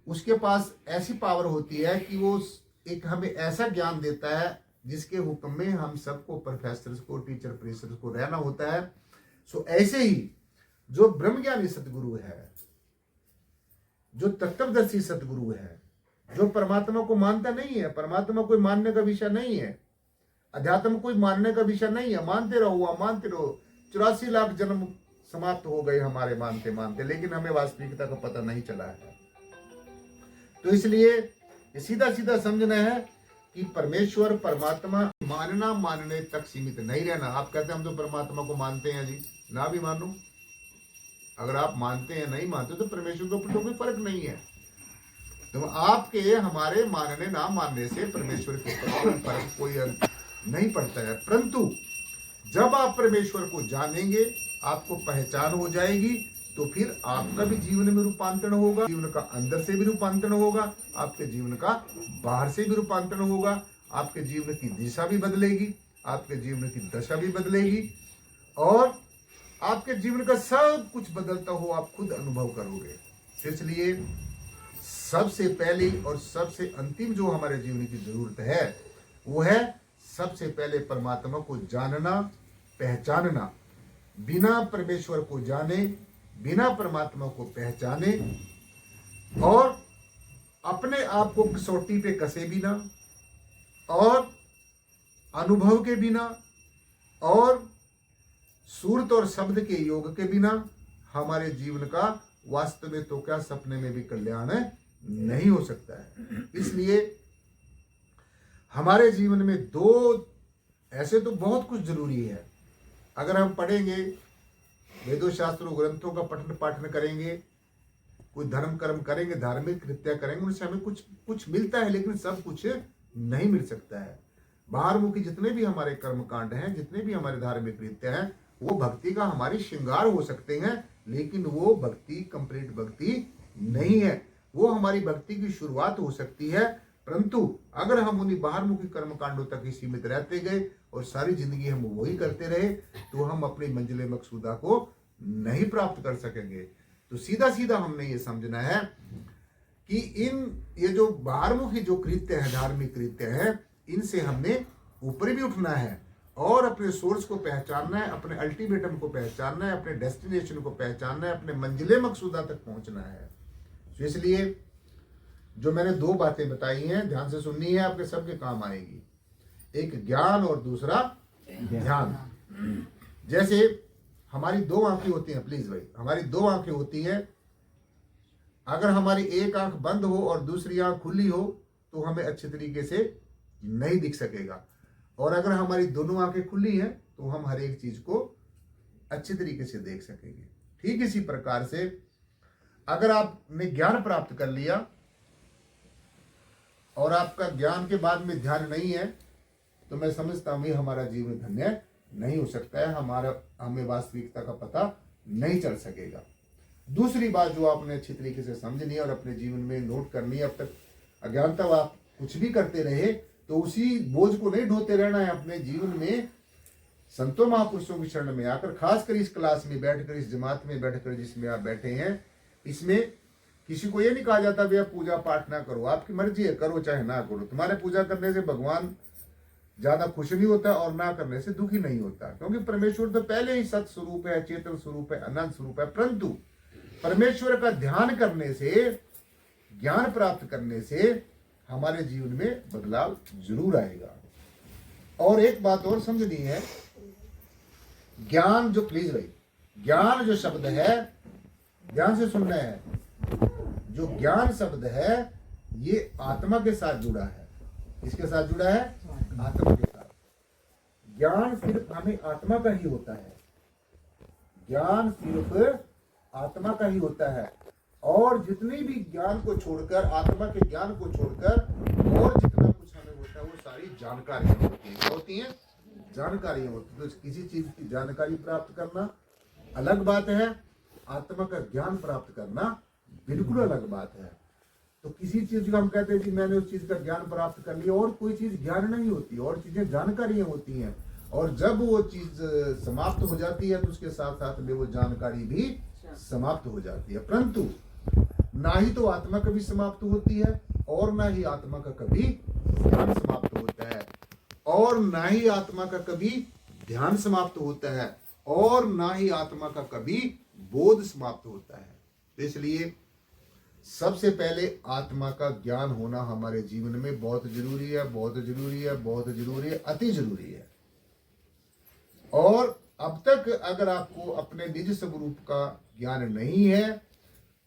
उसके पास ऐसी पावर होती है कि वो एक हमें ऐसा ज्ञान देता है जिसके हुक्म में हम सबको, प्रोफेसर्स को, टीचर प्रिंसिपल्स को रहना होता है। ऐसे ही जो ब्रह्मज्ञानी सतगुरु है, जो तत्वदर्शी सतगुरु है, जो परमात्मा को मानता नहीं है, परमात्मा कोई मानने का विषय नहीं है, अध्यात्म कोई मानने का विषय नहीं है, मानते रहो 84 लाख जन्म समाप्त हो गए हमारे मानते मानते, लेकिन हमें वास्तविकता का पता नहीं चला है। तो इसलिए सीधा सीधा समझना है कि परमेश्वर, परमात्मा मानने तक सीमित नहीं रहना। आप कहते हैं हम तो परमात्मा को मानते हैं जी, ना भी मानो, अगर आप मानते हैं नहीं मानते तो परमेश्वर के ऊपर तो कोई फर्क नहीं है। तो आपके हमारे मानने ना मानने से परमेश्वर के ऊपर फर्क कोई नहीं पड़ता है। परंतु जब आप परमेश्वर को जानेंगे, आपको पहचान हो जाएगी, तो फिर आपका भी जीवन में रूपांतरण होगा, जीवन का अंदर से भी रूपांतरण होगा, आपके जीवन का बाहर से भी रूपांतरण होगा, आपके जीवन की दिशा भी बदलेगी, आपके जीवन की दशा भी बदलेगी, और आपके जीवन का सब कुछ बदलता हो आप खुद अनुभव करोगे। इसलिए सबसे पहली और सबसे अंतिम जो हमारे जीवन की जरूरत है वो है सबसे पहले परमात्मा को जानना, पहचानना। बिना परमेश्वर को जाने, बिना परमात्मा को पहचाने और अपने आप को कसौटी पे कसे बिना और अनुभव के बिना और सूरत और शब्द के योग के बिना हमारे जीवन का वास्तव में तो क्या सपने में भी कल्याण नहीं हो सकता है। इसलिए हमारे जीवन में दो ऐसे तो बहुत कुछ जरूरी है। अगर हम पढ़ेंगे, वेदों शास्त्रों ग्रंथों का पठन पाठन करेंगे, कोई धर्म कर्म करेंगे, धार्मिक कृत्य करेंगे, उनसे हमें कुछ मिलता है, लेकिन सब कुछ नहीं मिल सकता है। बाहरमुखी जितने भी हमारे कर्म कांड हैं, जितने भी हमारे धार्मिक कृत्य हैं, वो भक्ति का हमारी श्रृंगार हो सकते हैं, लेकिन वो भक्ति कंप्लीट भक्ति नहीं है। वो हमारी भक्ति की शुरुआत हो सकती है, परंतु अगर हम उन्हीं बाहरमुखी कर्म कांडों तक ही सीमित रहते गए और सारी जिंदगी हम वही करते रहे, तो हम अपनी मंजिल मकसूदा को नहीं प्राप्त कर सकेंगे। तो सीधा सीधा हमने ये समझना है कि ये जो बाहरमुखी जो कृत्य है, धार्मिक कृत्य है, इनसे हमने ऊपर भी उठना है और अपने सोर्स को पहचानना है, अपने अल्टीमेटम को पहचानना है, अपने डेस्टिनेशन को पहचानना है, अपने मंजिले मकसूदा तक पहुंचना है। तो इसलिए जो मैंने दो बातें बताई हैं, ध्यान से सुननी है, आपके सबके काम आएगी। एक ज्ञान और दूसरा ध्यान। जैसे हमारी दो आंखें होती हैं, प्लीज भाई, हमारी दो आंखें होती हैं। अगर हमारी एक आंख बंद हो और दूसरी आंख खुली हो तो हमें अच्छे तरीके से नहीं दिख सकेगा, और अगर हमारी दोनों आंखें खुली हैं तो हम हर एक चीज को अच्छे तरीके से देख सकेंगे। ठीक इसी प्रकार से अगर आपने ज्ञान प्राप्त कर लिया और आपका ज्ञान के बाद में ध्यान नहीं है, तो मैं समझता हूं हमारा जीवन धन्य नहीं हो सकता है, हमें वास्तविकता का पता नहीं चल सकेगा। दूसरी बात जो आपने अच्छी तरीके से समझनी है और अपने जीवन में नोट करनी है, अब तक अज्ञानता कुछ भी करते रहे तो उसी बोझ को नहीं ढोते रहना है। अपने जीवन में संतों महापुरुषों की शरण में आकर, खासकर इस क्लास में बैठकर, इस जमात में बैठकर जिसमें आप बैठे हैं, इसमें किसी को ये नहीं कहा जाता भैया पूजा पाठ ना करो, आपकी मर्जी है, करो चाहे ना करो। तुम्हारे पूजा करने से भगवान ज्यादा खुश नहीं होता और ना करने से दुखी नहीं होता, क्योंकि परमेश्वर तो पहले ही सत स्वरूप है, चेतन स्वरूप है, अनंत स्वरूप है। परंतु परमेश्वर का ध्यान करने से, ज्ञान प्राप्त करने से हमारे जीवन में बदलाव जरूर आएगा। और एक बात और समझनी है, ज्ञान जो, प्लीज भाई, ज्ञान जो शब्द है, ध्यान से सुनना है, जो ज्ञान शब्द है ये आत्मा के साथ जुड़ा है। किसके साथ जुड़ा है? आत्मा के साथ। ज्ञान सिर्फ हमें आत्मा का ही होता है, ज्ञान सिर्फ आत्मा का ही होता है। और जितनी भी ज्ञान को छोड़कर, आत्मा के ज्ञान को छोड़कर और जितना कुछ हमें होता है वो सारी जानकारियां होती हैं। क्या होती हैं? जानकारियां होती हैं। तो किसी चीज की जानकारी प्राप्त करना अलग बात है, आत्मा का ज्ञान प्राप्त करना बिल्कुल अलग बात है। तो किसी चीज का हम कहते हैं कि मैंने उस चीज का ज्ञान प्राप्त कर लिया, और कोई चीज ज्ञान नहीं होती, और चीजें जानकारियां होती हैं। और जब वो चीज समाप्त हो जाती है तो उसके साथ साथ में वो जानकारी भी समाप्त हो जाती है। परंतु ना ही तो आत्मा कभी समाप्त होती है और ना ही आत्मा का कभी ज्ञान समाप्त होता है, और ना ही आत्मा का कभी ध्यान समाप्त होता है, और ना ही आत्मा का कभी बोध समाप्त होता है। तो इसलिए सबसे पहले आत्मा का ज्ञान होना हमारे जीवन में बहुत जरूरी है, बहुत जरूरी है, बहुत जरूरी है, अति जरूरी है। और अब तक अगर आपको अपने निज स्वरूप का ज्ञान नहीं है,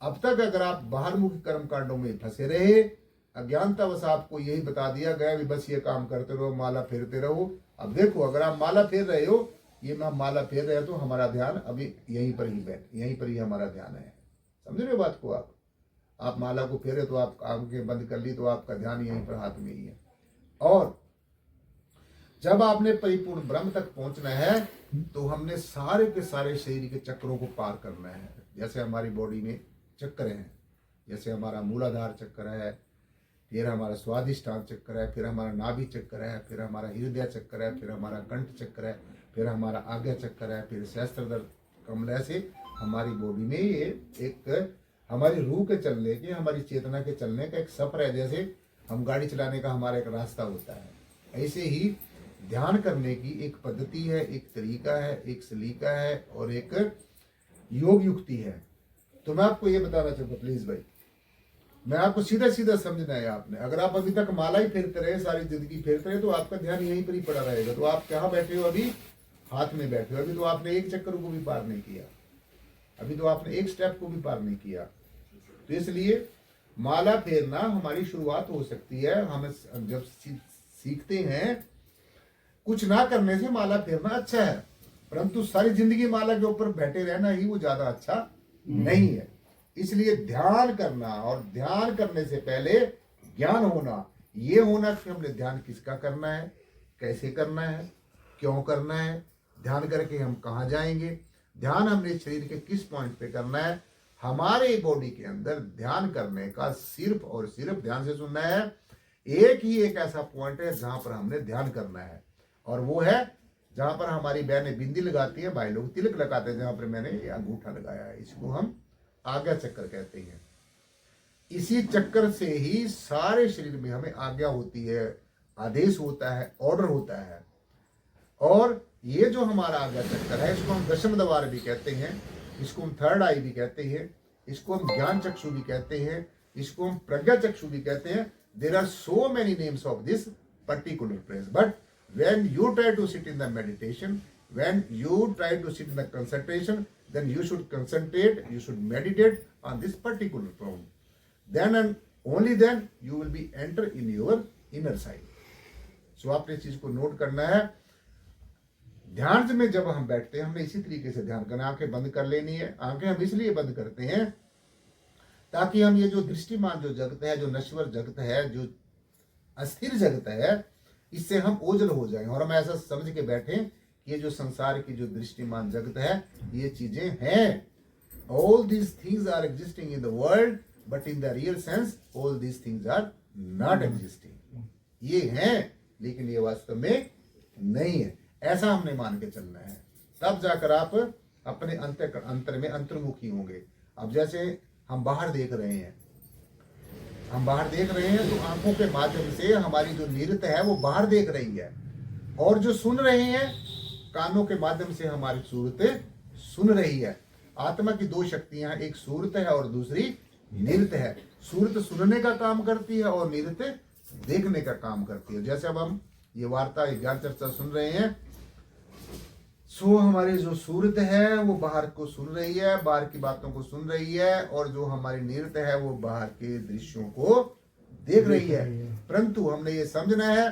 अब तक अगर आप बाहरमुखी कर्म कांडों में फंसे रहे, अज्ञानतावश आपको यही बता दिया गया भी बस ये काम करते रहो, माला फेरते रहो। अब देखो, अगर आप माला फेर रहे हो, ये माला फेर रहे हो तो हमारा ध्यान अभी यहीं पर ही हमारा ध्यान है। समझ रहे हो बात को? आप माला को फेरे तो आप आंखें बंद कर ली तो आपका ध्यान यहीं पर हाथ में ही है। और जब आपने परिपूर्ण ब्रह्म तक पहुंचना है तो हमने सारे के सारे शरीर के चक्रों को पार करना है। जैसे हमारी बॉडी में चक्र हैं, जैसे हमारा मूलाधार चक्र है, फिर हमारा स्वादिष्ठान चक्र है, फिर हमारा नाभि चक्र है, फिर हमारा हृदय चक्र है, फिर हमारा कंठ चक्र है, फिर हमारा आज्ञा चक्र है, फिर सहस्त्रदल कमल। ऐसे हमारी बॉडी में ये एक हमारी रूह के चलने के, हमारी चेतना के चलने का एक सफर है। जैसे हम गाड़ी चलाने का हमारा एक रास्ता होता है, ऐसे ही ध्यान करने की एक पद्धति है, एक तरीका है, एक सलीका है और एक योग युक्ति है। तो मैं आपको ये बताना चाहूँगा, प्लीज भाई, मैं आपको सीधा सीधा समझना है आपने। अगर आप अभी तक माला ही फेरते रहे, सारी जिंदगी फेरते रहे, तो आपका ध्यान यहीं पर ही पड़ा रहेगा। तो आप कहाँ बैठे हो? अभी हाथ में बैठे हो। अभी तो आपने एक चक्कर को भी पार नहीं किया, अभी तो आपने एक स्टेप को भी पार नहीं किया। तो इसलिए माला फेरना हमारी शुरुआत हो सकती है। हम जब सीखते हैं, कुछ ना करने से माला फेरना अच्छा है, परंतु सारी जिंदगी माला के ऊपर बैठे रहना ही वो ज्यादा अच्छा नहीं है। इसलिए ध्यान करना, और ध्यान करने से पहले ज्ञान होना, ये होना कि हमने ध्यान किसका करना है, कैसे करना है, क्यों करना है, ध्यान करके हम कहाँ जाएंगे, ध्यान हमने शरीर के किस पॉइंट पे करना है। हमारे बॉडी के अंदर ध्यान करने का सिर्फ और सिर्फ, ध्यान से सुनना है, एक ऐसा पॉइंट है जहां पर हमने ध्यान करना है, और वो है जहां पर हमारी बहनें बिंदी लगाती है, भाई लोग तिलक लगाते हैं, जहां पर मैंने ये अंगूठा लगाया है, इसको हम आज्ञा चक्कर कहते हैं। इसी चक्कर से ही सारे शरीर में हमें आज्ञा होती है, आदेश होता है, ऑर्डर होता है। और ये जो हमारा आज्ञा चक्कर है, इसको हम दशम द्वार भी कहते हैं, इसको हम थर्ड आई भी कहते हैं, इसको हम ज्ञान चक्षु भी कहते हैं, इसको हम प्रज्ञा चक्षु भी कहते हैं। There are so many names of this particular place, but when you try to sit in the meditation, when you try to sit in the concentration, then you should concentrate, you should meditate on this particular point. Then and only then you will be enter in your inner side. So आपने इस चीज को नोट करना है। ध्यान में जब हम बैठते हैं, हमने इसी तरीके से ध्यान करना है। आंखें बंद कर लेनी है। आंखें हम इसलिए बंद करते हैं ताकि हम ये जो दृष्टिमान जो जगत है, जो नश्वर जगत है, जो अस्थिर जगत है, इससे हम ओझल हो जाएं और हम ऐसा समझ के बैठें कि ये जो संसार की जो दृष्टिमान जगत है, ये चीजें हैं। All these things are existing in the world, but in the real sense, all these things are not existing. ये हैं लेकिन ये वास्तव में नहीं है। ऐसा हमने मान के चलना है, तब जाकर आप अपने अंतर में अंतर्मुखी होंगे। अब जैसे हम बाहर देख रहे हैं, तो आंखों के माध्यम से हमारी जो नीरत है वो बाहर देख रही है, और जो सुन रहे हैं कानों के माध्यम से हमारी सूरत सुन रही है। आत्मा की दो शक्तियां, एक सूरत है और दूसरी नीरत है। सूरत सुनने का काम करती है और नीरत देखने का काम करती है। जैसे अब हम ये वार्ता ज्ञान चर्चा सुन रहे हैं, सो हमारी जो सूरत है वो बाहर को सुन रही है, बाहर की बातों को सुन रही है, और जो हमारी नीरत है वो बाहर के दृश्यों को देख रही है। परंतु हमने ये समझना है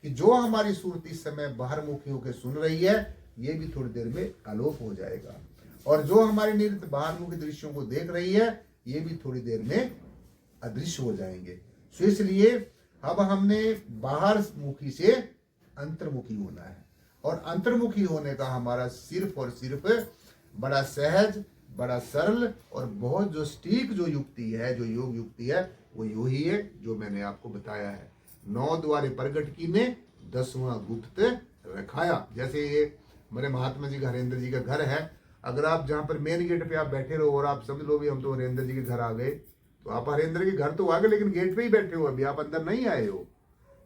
कि जो हमारी सूरत इस समय बाहर मुखी होकर सुन रही है, ये भी थोड़ी देर में अलोप हो जाएगा, और जो हमारी नीरत बाहर मुखी दृश्यों को देख रही है, ये भी थोड़ी देर में अदृश्य हो जाएंगे। सो इसलिए अब हमने बाहर मुखी से अंतर्मुखी होना है, और अंतर्मुखी होने का हमारा सिर्फ और सिर्फ बड़ा सहज, बड़ा सरल और बहुत जो सटीक जो युक्ति है, जो योग युक्ति है, वो यू ही है जो मैंने आपको बताया है। 9 द्वारे प्रगट की ने 10वां गुप्त रखाया। जैसे ये मेरे महात्मा जी का हरेंद्र जी का घर है, अगर आप जहाँ पर मेन गेट पे आप बैठे रहो और आप समझ लो भी हम तो हरेंद्र जी के घर आ गए, तो आप हरेंद्र के घर तो आ गए लेकिन गेट पे ही बैठे हो, अभी आप अंदर नहीं आए हो।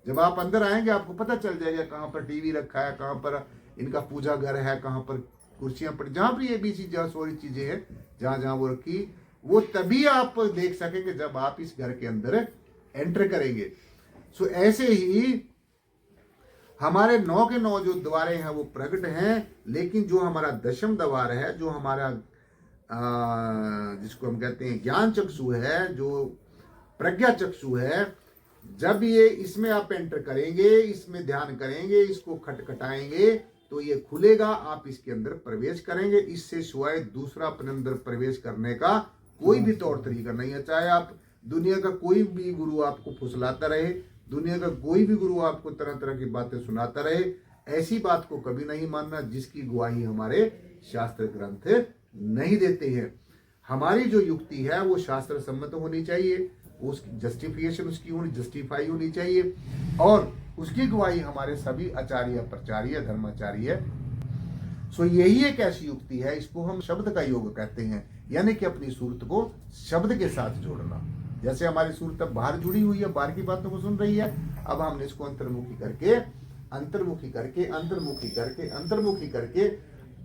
जब आप अंदर आएंगे आपको पता चल जाएगा कहाँ पर टीवी रखा है, कहाँ पर इनका पूजा घर है, कहाँ पर कुर्सियां पड़ी, जहाँ पर ये भी चीजें सारी चीजें हैं, जहाँ जहाँ वो रखी, वो तभी आप देख सकेंगे जब आप इस घर के अंदर एंटर करेंगे। सो ऐसे ही हमारे 9 के 9 जो द्वारे हैं वो प्रकट हैं, लेकिन जो हमारा 10वां द्वार है, जो हमारा जिसको हम कहते हैं ज्ञान चक्षु है, जो प्रज्ञा चक्षु है, जब ये इसमें आप एंटर करेंगे, इसमें ध्यान करेंगे, इसको खटखटाएंगे तो ये खुलेगा, आप इसके अंदर प्रवेश करेंगे। इससे सिवाय दूसरा अपने अंदर प्रवेश करने का कोई भी तौर तरीका नहीं है। चाहे आप दुनिया का कोई भी गुरु आपको फुसलाता रहे, दुनिया का कोई भी गुरु आपको तरह तरह की बातें सुनाता रहे, ऐसी बात को कभी नहीं मानना जिसकी गवाही हमारे शास्त्र ग्रंथ नहीं देते हैं। हमारी जो युक्ति है वो शास्त्र सम्मत होनी चाहिए, उसकी जस्टिफिकेशन उसकी जस्टिफाई होनी चाहिए, और उसकी गवाही हमारे सभी आचार्य, प्रचार्य, धर्माचार्य। सो यही एक ऐसी युक्ति है, इसको हम शब्द का योग कहते हैं, यानी कि अपनी सूरत को शब्द के साथ जोड़ना। जैसे हमारी सूरत अब बाहर जुड़ी हुई है, बाहर की बातों को सुन रही है, अब हमने इसको अंतर्मुखी करके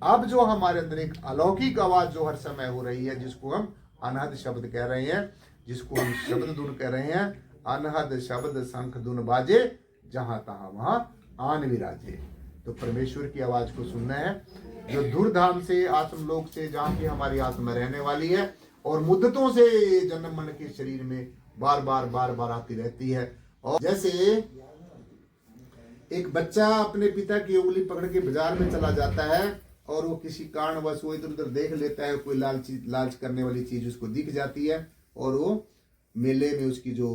अब जो हमारे अंदर एक अलौकिक आवाज जो हर समय हो रही है, जिसको हम अनहद शब्द कह रहे हैं, जिसको हम शब्द धुन कह रहे हैं, अनहद शब्द शंख धुन बाजे, जहां तहां वहां आन विराजे। तो परमेश्वर की आवाज को सुनना है, जो धूर्धाम से आत्मलोक से जहाँ की हमारी आत्मा रहने वाली है, और मुद्दतों से जन्म मन के शरीर में बार बार आती रहती है। और जैसे एक बच्चा अपने पिता की उंगली पकड़ के बाजार में चला जाता है, और वो किसी कारणवश वो इधर उधर देख लेता है, कोई लालच करने वाली चीज उसको दिख जाती है, और वो मेले में उसकी जो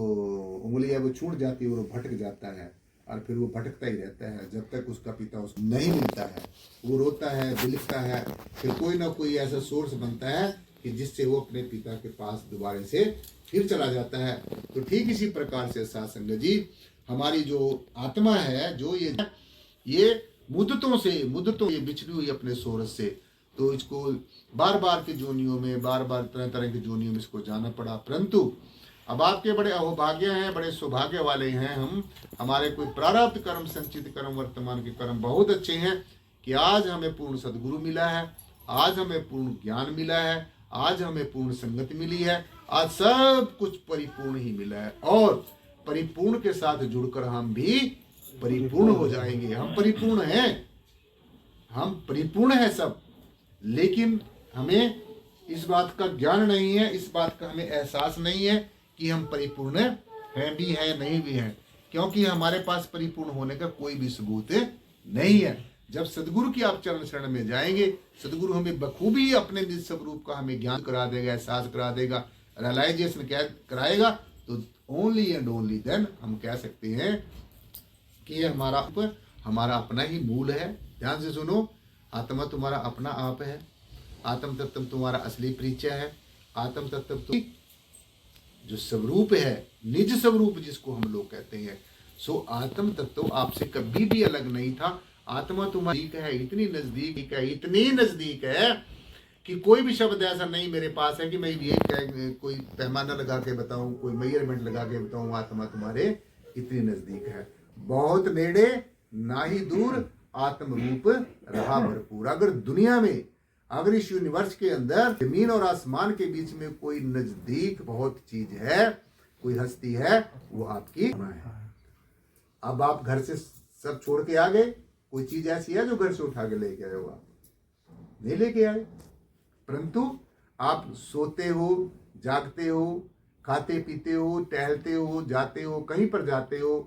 उंगली है वो छूट जाती है, और वो भटक जाता है, और फिर वो भटकता ही रहता है जब तक उसका पिता उसको नहीं मिलता है। वो रोता है, बिलखता है, फिर कोई ना कोई ऐसा सोर्स बनता है कि जिससे वो अपने पिता के पास दोबारा से फिर चला जाता है। तो ठीक इसी प्रकार से साथ संगत जी, हमारी जो आत्मा है, जो ये मुद्दतों ये बिछड़ी हुई अपने सोरस से, तो इसको बार बार की जोनियों में, बार बार तरह तरह की जोनियों में इसको जाना पड़ा। परंतु अब आपके बड़े अहोभाग्य हैं, बड़े सौभाग्य वाले हैं हम, हमारे कोई प्रारब्ध कर्म, संचित कर्म, वर्तमान के कर्म बहुत अच्छे हैं कि आज हमें पूर्ण सदगुरु मिला है, आज हमें पूर्ण ज्ञान मिला है, आज हमें पूर्ण संगति मिली है, आज सब कुछ परिपूर्ण ही मिला है, और परिपूर्ण के साथ जुड़कर हम भी परिपूर्ण हो जाएंगे। हम परिपूर्ण हैं सब, लेकिन हमें इस बात का ज्ञान नहीं है, इस बात का हमें एहसास नहीं है कि हम परिपूर्ण हैं भी हैं नहीं भी हैं, क्योंकि हमारे पास परिपूर्ण होने का कोई भी सबूत नहीं है। जब सदगुरु की आप चरण शरण में जाएंगे, सदगुरु हमें बखूबी अपने निज स्वरूप का हमें ज्ञान करा देगा, एहसास करा देगा, रियलाइजेशन कराएगा, तो ओनली एंड ओनली देन हम कह सकते हैं कि ये हमारा अपना ही मूल है। ध्यान से सुनो, आत्मा तुम्हारा अपना आप है, आत्म तत्व तुम्हारा असली परिचय है, आत्म तत्व जो स्वरूप है, निज स्वरूप जिसको हम लोग कहते हैं, सो आत्म तत्व आपसे कभी भी अलग नहीं था। आत्मा तुम्हारी है, इतनी नजदीक है, इतनी नजदीक है कि कोई भी शब्द ऐसा नहीं मेरे पास है कि मैं ये कोई पैमाना लगा के बताऊं, कोई मेजरमेंट लगा के बताऊं। आत्मा तुम्हारे इतनी नजदीक है, बहुत नेड़े ना ही दूर, आत्म रूप रहा भरपूर। अगर दुनिया में, अगर इस यूनिवर्स के अंदर जमीन और आसमान के बीच में कोई नजदीक बहुत चीज है, कोई हस्ती है, वो आपकी आत्मा है। अब आप घर से सब छोड़ के आ गए, कोई चीज ऐसी है जो घर से उठा के लेके आए हो? आप नहीं लेके आए, परंतु आप सोते हो, जागते हो, खाते पीते हो, टहलते हो, जाते हो, कहीं पर जाते हो,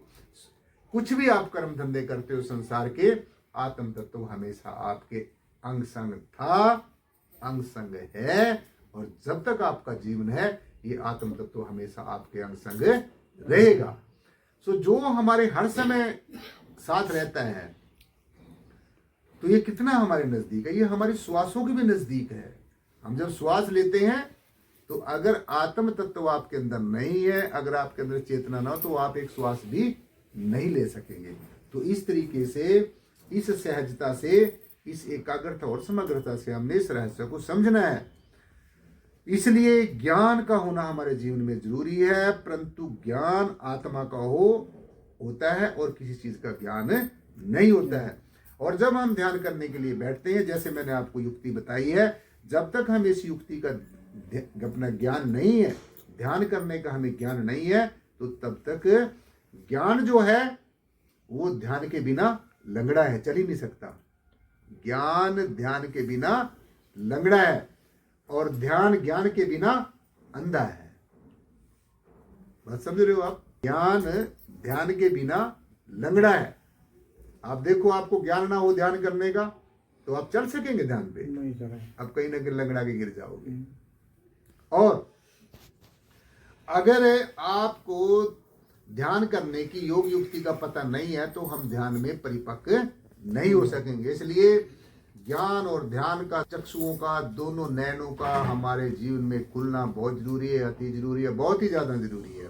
कुछ भी आप कर्म धंधे करते हो संसार के, आत्म तत्व हमेशा आपके अंग संग था, अंग संग है, और जब तक आपका जीवन है ये आत्म तत्व हमेशा आपके अंग संग रहेगा। सो जो हमारे हर समय साथ रहता है, तो ये कितना हमारे नजदीक है, ये हमारी श्वासों के भी नजदीक है। हम जब श्वास लेते हैं तो अगर आत्म तत्व आपके अंदर नहीं है, अगर आपके अंदर चेतना ना हो, तो आप एक श्वास भी नहीं ले सकेंगे। तो इस तरीके से, इस सहजता से, इस एकाग्रता और समग्रता से हमने इस रहस्य को समझना है। इसलिए ज्ञान का होना हमारे जीवन में जरूरी है, परंतु ज्ञान आत्मा का होता है और किसी चीज का ज्ञान नहीं होता है। और जब हम ध्यान करने के लिए बैठते हैं, जैसे मैंने आपको युक्ति बताई है, जब तक हम इस युक्ति का अपना ज्ञान नहीं है, ध्यान करने का हमें ज्ञान नहीं है, तो तब तक ज्ञान जो है वो ध्यान के बिना लंगड़ा है, चल ही नहीं सकता। ज्ञान ध्यान के बिना लंगड़ा है, और ध्यान ज्ञान के बिना अंधा है। बात समझ रहे हो आप? ज्ञान ध्यान के बिना लंगड़ा है। आप देखो, आपको ज्ञान ना हो ध्यान करने का, तो आप चल सकेंगे ध्यान पे? नहीं करें। अब कहीं ना कहीं लंगड़ा के गिर जाओगे। और अगर आपको ध्यान करने की योग युक्ति का पता नहीं है, तो हम ध्यान में परिपक्व नहीं हो सकेंगे। इसलिए ज्ञान और ध्यान का, चक्षुओं का, दोनों नयनों का हमारे जीवन में खुलना बहुत जरूरी है, अति जरूरी है, बहुत ही ज्यादा जरूरी है।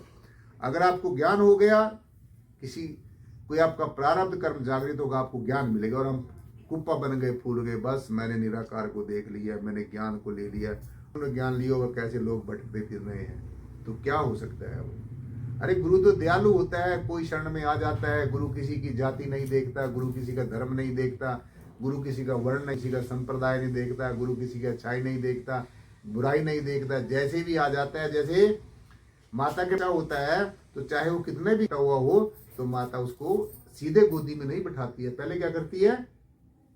अगर आपको ज्ञान हो गया, कोई आपका प्रारब्ध कर्म जागृत होगा, आपको ज्ञान मिलेगा, और हम कुप्पा बन गए, फूल गए, बस मैंने निराकार को देख लिया, मैंने ज्ञान को ले लिया। उन्होंने ज्ञान लिया और कैसे लोग भटकते फिर रहे हैं, तो क्या हो सकता है वो? अरे गुरु तो दयालु होता है, कोई शरण में आ जाता है। गुरु किसी की जाति नहीं देखता, गुरु किसी का धर्म नहीं देखता, गुरु किसी का वर्ण नहीं, किसी का संप्रदाय नहीं देखता, गुरु किसी की अच्छाई नहीं देखता, बुराई नहीं देखता, जैसे भी आ जाता है। जैसे माता के क्या होता है, तो चाहे वो कितने भी हुआ हो, तो माता उसको सीधे गोदी में नहीं बिठाती है, पहले क्या करती है,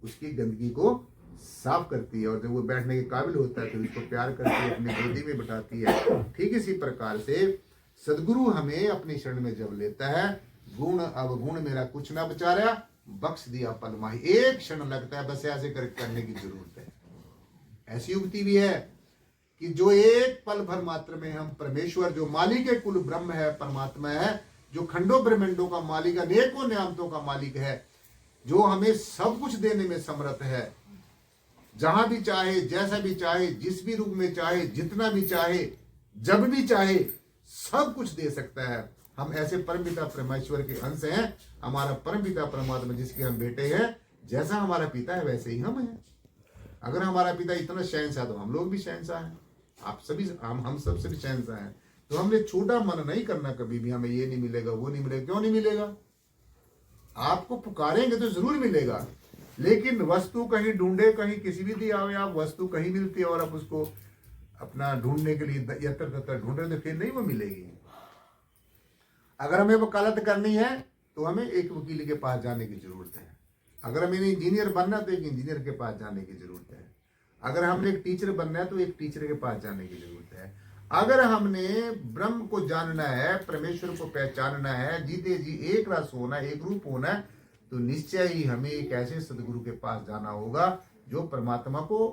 उसकी गंदगी को साफ करती है, और जब वो बैठने के काबिल होता है तो उसको प्यार करती है, अपनी गोदी में बिठाती है। ठीक इसी प्रकार से सदगुरु हमें अपनी शरण में जब लेता है, गुण अवगुण मेरा कुछ ना बचाया, बख्श दिया पल माही। एक क्षण लगता है, बस ऐसे करने की जरूरत है। ऐसी युक्ति भी है कि जो एक पल भर मात्र में हम परमेश्वर, जो मालिक है कुल ब्रह्म है, परमात्मा है, जो खंडों ब्रह्मांडों का मालिक, अनेकों नियामतों का मालिक है, जो हमें सब कुछ देने में समर्थ है, जहां भी चाहे, जैसा भी चाहे, जिस भी रूप में चाहे, जितना भी चाहे, जब भी चाहे, सब कुछ दे सकता है। हम ऐसे परमपिता परमेश्वर के अंश हैं। हमारा परमपिता परमात्मा जिसके हम बेटे हैं, जैसा हमारा पिता है वैसे ही हम हैं। अगर हमारा पिता इतना शहंशाह, तो हम लोग भी शहंशाह हैं। आप सभी, हम सबसे भी शहंशाह हैं। तो हमने छोटा मन नहीं करना कभी भी, हमें ये नहीं मिलेगा, वो नहीं मिलेगा। क्यों नहीं मिलेगा? आपको पुकारेंगे तो जरूर मिलेगा, लेकिन वस्तु कहीं ढूंढे, कहीं किसी भी दिया हुए आप वस्तु कहीं मिलती है, और आप उसको अपना ढूंढने के लिए यत्र तत्र ढूंढ रहे, तो फिर नहीं वो मिलेगी। अगर हमें वकालत करनी है, तो हमें एक वकील के पास जाने की जरूरत है। अगर हमें इंजीनियर बनना, तो एक इंजीनियर के पास जाने की जरूरत है। अगर हमने एक टीचर बनना है, तो एक टीचर के पास जाने की जरूरत है। अगर हमने ब्रह्म को जानना है, परमेश्वर को पहचानना है, जीते जी एक रस होना, एक रूप होना है, तो निश्चय ही हमें एक ऐसे सदगुरु के पास जाना होगा जो परमात्मा को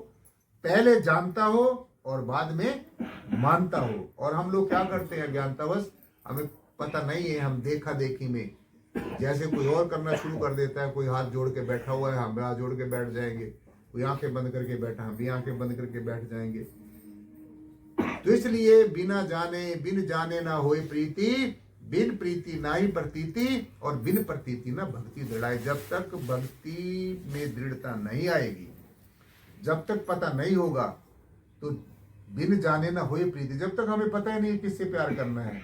पहले जानता हो और बाद में मानता हो। और हम लोग क्या करते हैं, ज्ञानतावश, हमें पता नहीं है, हम देखा देखी में जैसे कोई और करना शुरू कर देता है। कोई हाथ जोड़ के बैठा हुआ है, हम हाथ जोड़ के बैठ जाएंगे। कोई आंखें बंद करके बैठा, हम भी आंखें बंद करके बैठ जाएंगे। तो इसलिए बिना जाने, बिन जाने ना होए प्रीति, बिन प्रीति ना ही प्रतीति और बिन प्रतीति ना भक्ति दृढ़ाए। जब तक भक्ति में दृढ़ता नहीं आएगी, जब तक पता नहीं होगा, तो बिन जाने ना होए प्रीति। जब तक हमें पता ही नहीं किससे प्यार करना है,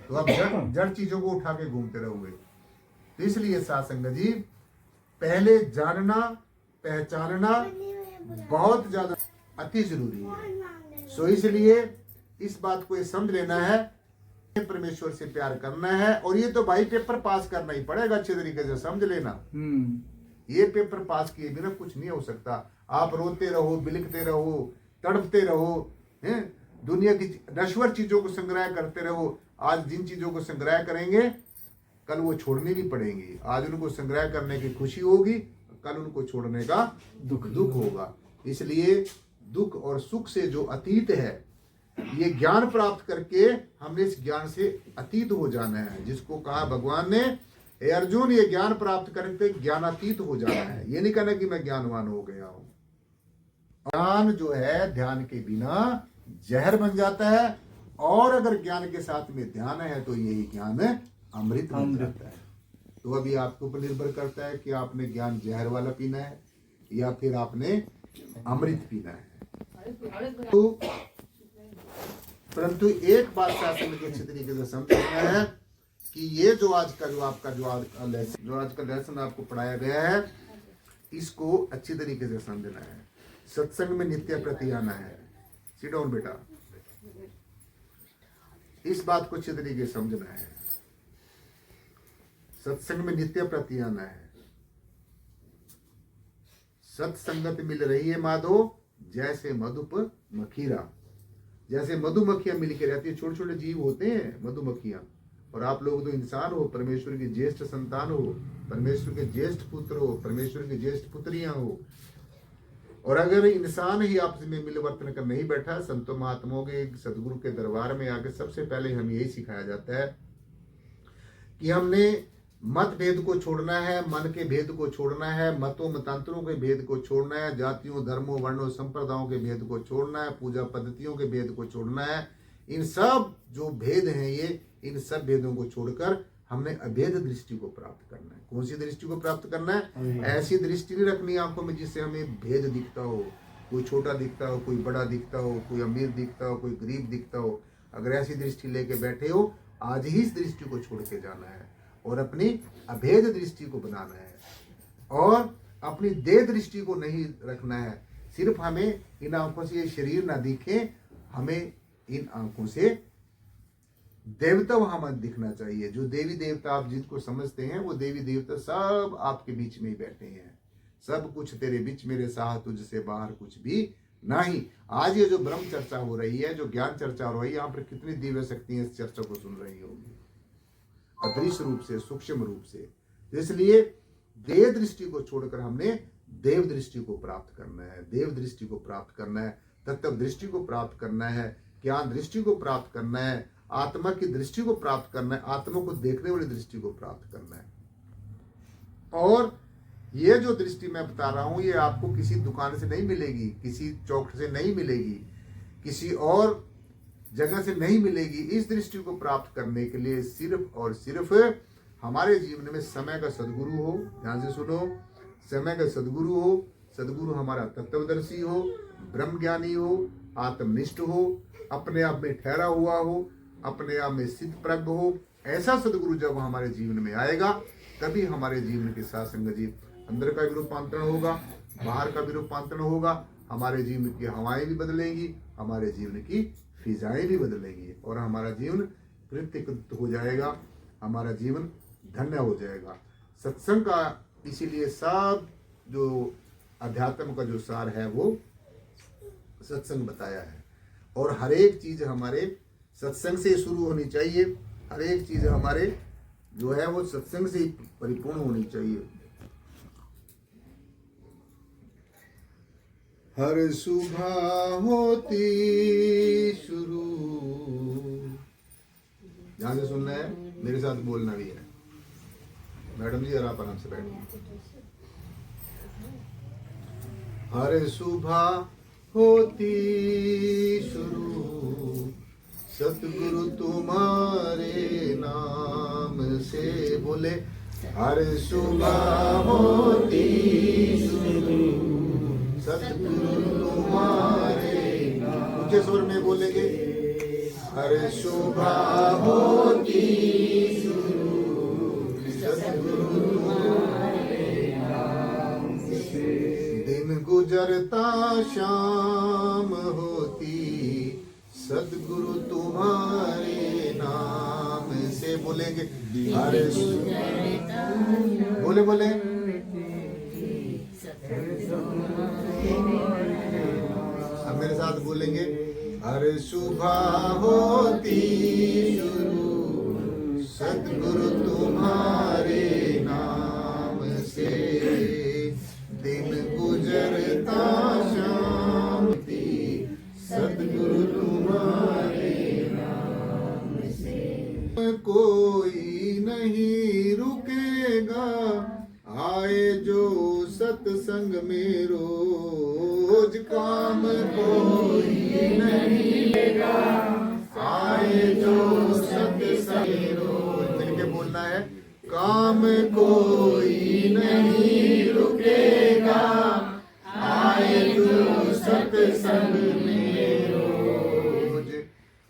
तो आप जड़ चीजों को उठा के घूमते रहोगे। तो इसलिए साध संगत जी, पहले जानना पहचानना बहुत ज्यादा अति जरूरी है। सो इसलिए इस बात को ये समझ लेना है, परमेश्वर से प्यार करना है। और ये तो भाई पेपर पास करना ही पड़ेगा, अच्छे तरीके से समझ लेना। ये पेपर पास किए बिना कुछ नहीं हो सकता। आप रोते रहो, बिलखते रहो, तड़पते रहो, हैं, दुनिया की नश्वर चीजों को संग्रह करते रहो। आज जिन चीजों को संग्रह करेंगे, कल वो छोड़नी भी पड़ेंगी। आज उनको संग्रह करने की खुशी होगी, कल उनको छोड़ने का दुख होगा। इसलिए दुख और सुख से जो अतीत है, ये ज्ञान प्राप्त करके हमने इस ज्ञान से अतीत हो जाना है। जिसको कहा भगवान ने, हे अर्जुन, ये ज्ञान प्राप्त करके ज्ञानातीत हो जाना है। ये नहीं कहना कि मैं ज्ञानवान हो गया हूं। ज्ञान जो है ध्यान के बिना जहर बन जाता है, और अगर ज्ञान के साथ में ध्यान है तो यही ज्ञान अमृत बन जाता है। तो अभी आपके ऊपर निर्भर करता है कि आपने ज्ञान जहर वाला पीना है या फिर आपने अमृत पीना है। तो परंतु एक बात शासन के अच्छे तरीके से समझना है कि ये जो आज का लेसन आपको पढ़ाया गया है, इसको अच्छी तरीके से समझना है। सत्संग में नित्य प्रति आना है। सिट डाउन बेटा, इस बात को अच्छे तरीके से समझना है। सत्संग में नित्य प्रति आना है। सत्संगत मिल रही है माधो जैसे मधुप मखीरा। जैसे मधुमक्खियां मिलकर रहती है, छोटे छोटे जीव होते हैं मधुमक्खियां, और आप लोग तो इंसान हो, परमेश्वर की ज्येष्ठ संतान हो, परमेश्वर के ज्येष्ठ पुत्र हो, परमेश्वर की ज्येष्ठ पुत्रियां हो। और अगर इंसान ही आपस में मिलवर्तन कर नहीं बैठा, संतों महात्माओं के सदगुरु के दरबार में आके सबसे पहले हमें यही सिखाया जाता है कि हमने मतभेद को छोड़ना है, मन के भेद को छोड़ना है, मतों मतांतरों के भेद को छोड़ना है, जातियों धर्मों वर्णों संप्रदायों के भेद को छोड़ना है, पूजा पद्धतियों के भेद को छोड़ना है। इन सब जो भेद हैं, ये इन सब भेदों को छोड़कर हमने अभेद दृष्टि को प्राप्त करना है। कौन सी दृष्टि को प्राप्त करना है? ऐसी दृष्टि नहीं रखनी आंखों में जिससे हमें भेद दिखता हो, कोई छोटा दिखता हो, कोई बड़ा दिखता हो, कोई अमीर दिखता हो, कोई गरीब दिखता हो। अगर ऐसी दृष्टि लेके बैठे हो, आज ही इस दृष्टि को छोड़ के जाना है और अपनी अभेद दृष्टि को बनाना है। और अपनी देह दृष्टि को नहीं रखना है। सिर्फ हमें इन आंखों से ये शरीर ना दिखे, हमें इन आंखों से देवता वहां मत दिखना चाहिए। जो देवी देवता आप जिनको समझते हैं, वो देवी देवता सब आपके बीच में ही बैठे हैं। सब कुछ तेरे बीच मेरे साथ, तुझसे बाहर कुछ भी नहीं। आज ये जो ब्रह्म चर्चा हो रही है, जो ज्ञान चर्चा हो रही है, यहाँ पर कितनी दिव्य शक्तियां इस चर्चा को सुन रही होगी, अदृश्य रूप से, सूक्ष्म रूप से। इसलिए देव दृष्टि को छोड़कर हमने देव दृष्टि को प्राप्त करना है। देव दृष्टि को प्राप्त करना है, तत्व दृष्टि को प्राप्त करना है, ज्ञान दृष्टि को प्राप्त करना है, आत्मा की दृष्टि को प्राप्त करना है, आत्मा को देखने वाली दृष्टि को प्राप्त करना है। और ये जो दृष्टि मैं बता रहा हूं, ये आपको किसी दुकान से नहीं मिलेगी, किसी चौक से नहीं मिलेगी, किसी और जगह से नहीं मिलेगी। इस दृष्टि को प्राप्त करने के लिए सिर्फ और सिर्फ हमारे जीवन में समय का सदगुरु हो। ध्यान से सुनो, समय का सदगुरु हो। सदगुरु हमारा तत्वदर्शी हो, ब्रह्म ज्ञानी हो, आत्मनिष्ठ हो, अपने आप में ठहरा हुआ हो, अपने आप में सिद्ध प्रज्ञ हो। ऐसा सदगुरु जब हमारे जीवन में आएगा, तभी हमारे जीवन के साथ संगत जी अंदर का भी रूपांतरण होगा, बाहर का भी रूपांतरण होगा। हमारे जीवन की हवाएं भी बदलेंगी, हमारे जीवन की फिजाएं भी बदलेंगी, और हमारा जीवन कृतकृत हो जाएगा, हमारा जीवन धन्य हो जाएगा। सत्संग का इसीलिए सब जो अध्यात्म का जो सार है वो सत्संग बताया है। और हर एक चीज हमारे सत्संग से शुरू होनी चाहिए। हर एक चीज हमारे जो है वो सत्संग से ही परिपूर्ण होनी चाहिए। हर सुबह होती शुरू, ध्यान से सुनना है, मेरे साथ बोलना भी है। मैडम जी जरा आराम से बैठिए। हर सुबह होती शुरू, सतगुरु तुम्हारे नाम से बोले हर सुबह होती शुरू सतगुरु तुम्हारे ऊंचे स्वर में बोलेंगे हर सुबह होती शुरू सतगुरु तुम्हारे नाम से दिन गुजरता शाम होती सतगुरु तुम्हारे नाम से बोलेंगे हर बोले बोले अब मेरे साथ बोलेंगे हर सुबह होती शुरू सतगुरु तुम्हारे नाम से दिन गुजरता शाम होती सतगुरु तुम्हारे नाम से कोई नहीं रुकेगा आए जो सत्संग में रोज काम कोई नहीं रुकेगा आए जो सत्संग में रोज मिलके बोलना है काम कोई नहीं रुकेगा आए जो सत्संग में रोज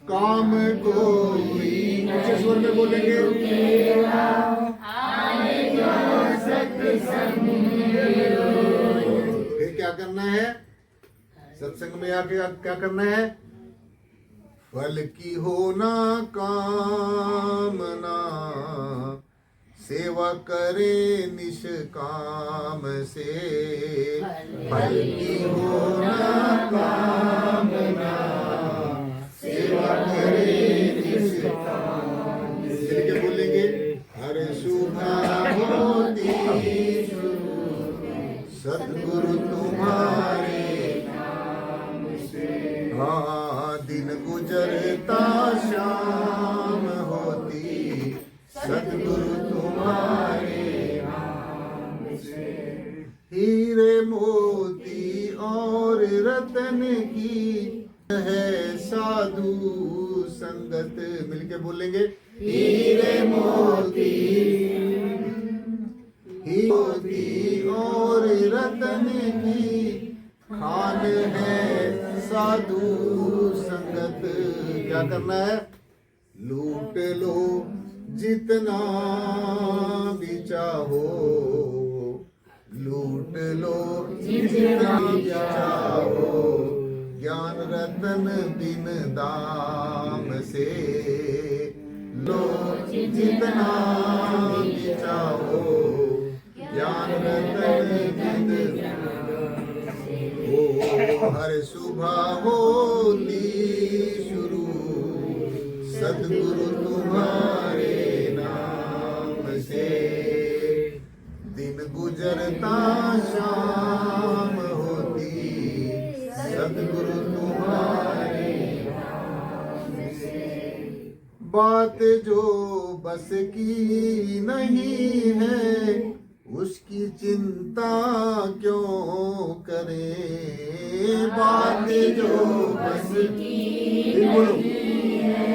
काम कोई ऊंचे स्वर में बोलेंगे फिर क्या करना है सत्संग में आके क्या करना है फल की होना कामना सेवा करे निष्काम से फल की होना कामना सेवा करे निष्काम से बोलेंगे हर सुबह होती शुरू सतगुरु तुम्हारे नाम से हाँ दिन गुजरता शाम होती सतगुरु तुम्हारे नाम से हीरे मोती और रतन की है साधु संगत मिलके बोलेंगे हीरे मोती और रतन की खान है साधु संगत क्या करना है लूट लो जितना भी चाहो लूट लो जितना भी चाहो ज्ञान रतन बिन दाम से लो जितना भी चाहो ज्ञान रतन बिन ओ हर सुबह होती शुरू सतगुरु तुम्हारे नाम से दिन गुजरता शाम होती सतगुरु तुम्हारे नाम से बात जो बस की नहीं है उसकी चिंता क्यों करें बात जो बस की नहीं है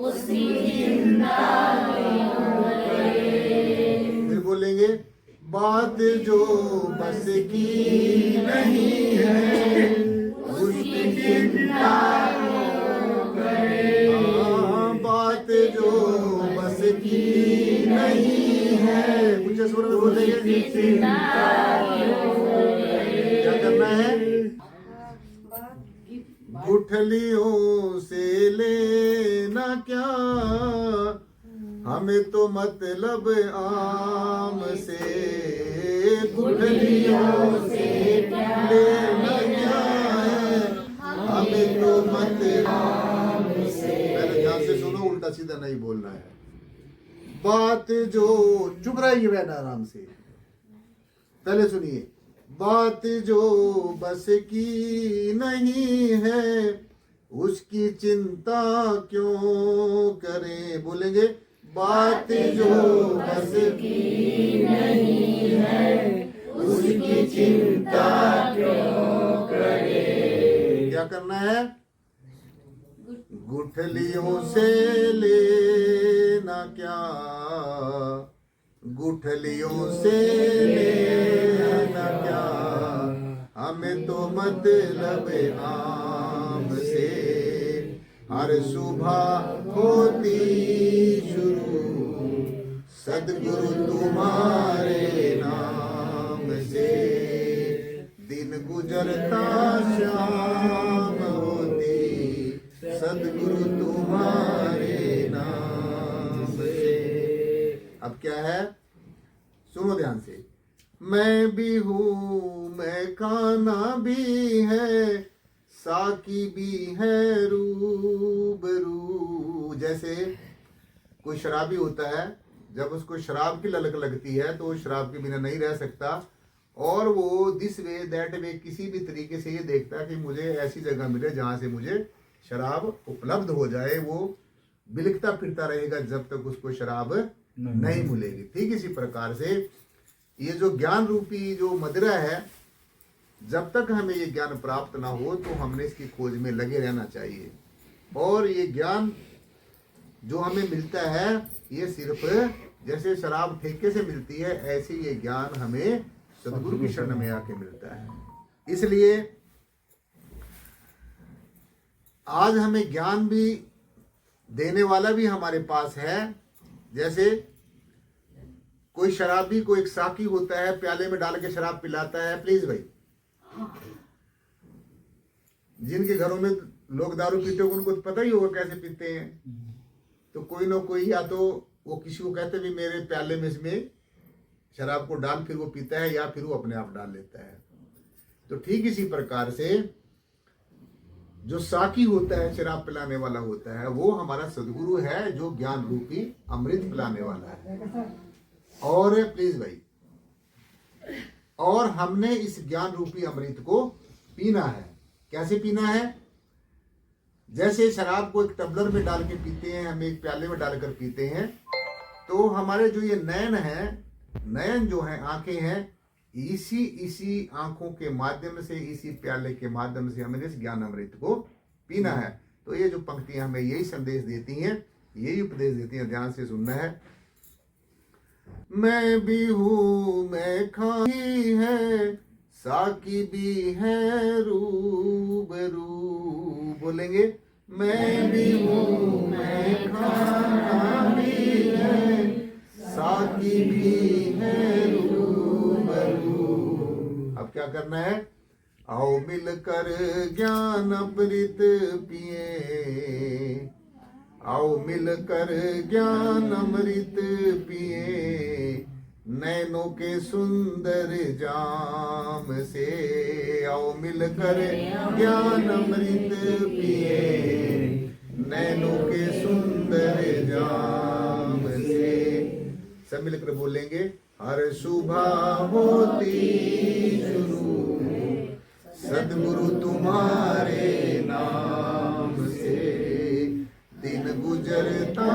उसकी चिंता क्यों करें फिर बोलेंगे बात जो बस की नहीं है उसकी चिंता क्यों करें बात जो बस की नहीं है मुझे स्वर में बोलेंगे क्या करना है गुठलियों से लेना क्या हमें तो मतलब आम से गुठलियों से लेना क्या है हमें तो मतलब आम से पहले ध्यान से सुनो उल्टा सीधा नहीं बोलना है बात जो चुप रहिए बहन आराम से पहले सुनिए बात जो बस की नहीं है उसकी चिंता क्यों करें बोलेंगे बात जो बस की नहीं है उसकी चिंता क्यों करें क्या करना है गुठलियों से लेना क्या, गुठलियों से लेना क्या, हमें तो मतलब आम से हर सुबह होती शुरू सदगुरु तुम्हारे नाम से, दिन गुजरता शाम होती सदगुरु तुम्हारे नाम से। अब क्या है, सुनो ध्यान से। मैं भी हूँ, मैं खाना भी है, साकी भी है रूबरू। जैसे कोई शराबी होता है, जब उसको शराब की ललक लगती है तो वो शराब के बिना नहीं रह सकता, और वो दिस वे दैट वे किसी भी तरीके से ये देखता है कि मुझे ऐसी जगह मिले जहाँ से मुझे शराब उपलब्ध हो जाए। वो बिलखता फिरता रहेगा जब तक उसको शराब नहीं मिलेगी। ठीक इसी प्रकार से ये जो ज्ञान रूपी जो मदिरा है, जब तक हमें ये ज्ञान प्राप्त ना हो तो हमने इसकी खोज में लगे रहना चाहिए। और ये ज्ञान जो हमें मिलता है, ये सिर्फ जैसे शराब ठेके से मिलती है, ऐसे ये ज्ञान हमें सदगुरु की शरण में आके मिलता है। इसलिए आज हमें ज्ञान भी देने वाला भी हमारे पास है। जैसे कोई शराबी को एक साकी होता है, प्याले में डाल के शराब पिलाता है। प्लीज भाई, जिनके घरों में लोग दारू पीते हो उनको तो पता ही होगा कैसे पीते हैं। तो कोई ना कोई, या तो वो किसी को कहते भी मेरे प्याले में इसमें शराब को डाल, फिर वो पीता है, या फिर वो अपने आप डाल लेता है। तो ठीक इसी प्रकार से जो साकी होता है, शराब पिलाने वाला होता है, वो हमारा सदगुरु है जो ज्ञान रूपी अमृत पिलाने वाला है। और प्लीज भाई, और हमने इस ज्ञान रूपी अमृत को पीना है। कैसे पीना है? जैसे शराब को एक टम्बलर में डाल के पीते हैं, हम एक प्याले में डालकर पीते हैं, तो हमारे जो ये नयन है, नयन जो है, आंखें हैं, इसी आंखों के माध्यम से, इसी प्याले के माध्यम से हमें इस ज्ञान अमृत को पीना है। तो ये जो पंक्तियां हमें यही संदेश देती हैं, यही उपदेश देती हैं, ध्यान से सुनना है। मैं भी हूँ, मैं खाई है, साकी भी है रूबरू। बोलेंगे, मैं भी हूँ, मैं खाना भी है, साकी भी है रूबरू। अब क्या करना है? आओ मिलकर ज्ञान अमृत पिए, आओ मिलकर ज्ञान अमृत पिए, नैनों के सुंदर जाम से। आओ मिलकर ज्ञान अमृत पिए, नैनों के सुंदर जाम से। सब मिलकर बोलेंगे, हर सुबह होती शुरू सदगुरु तुम्हारे नाम से, दिन गुजरता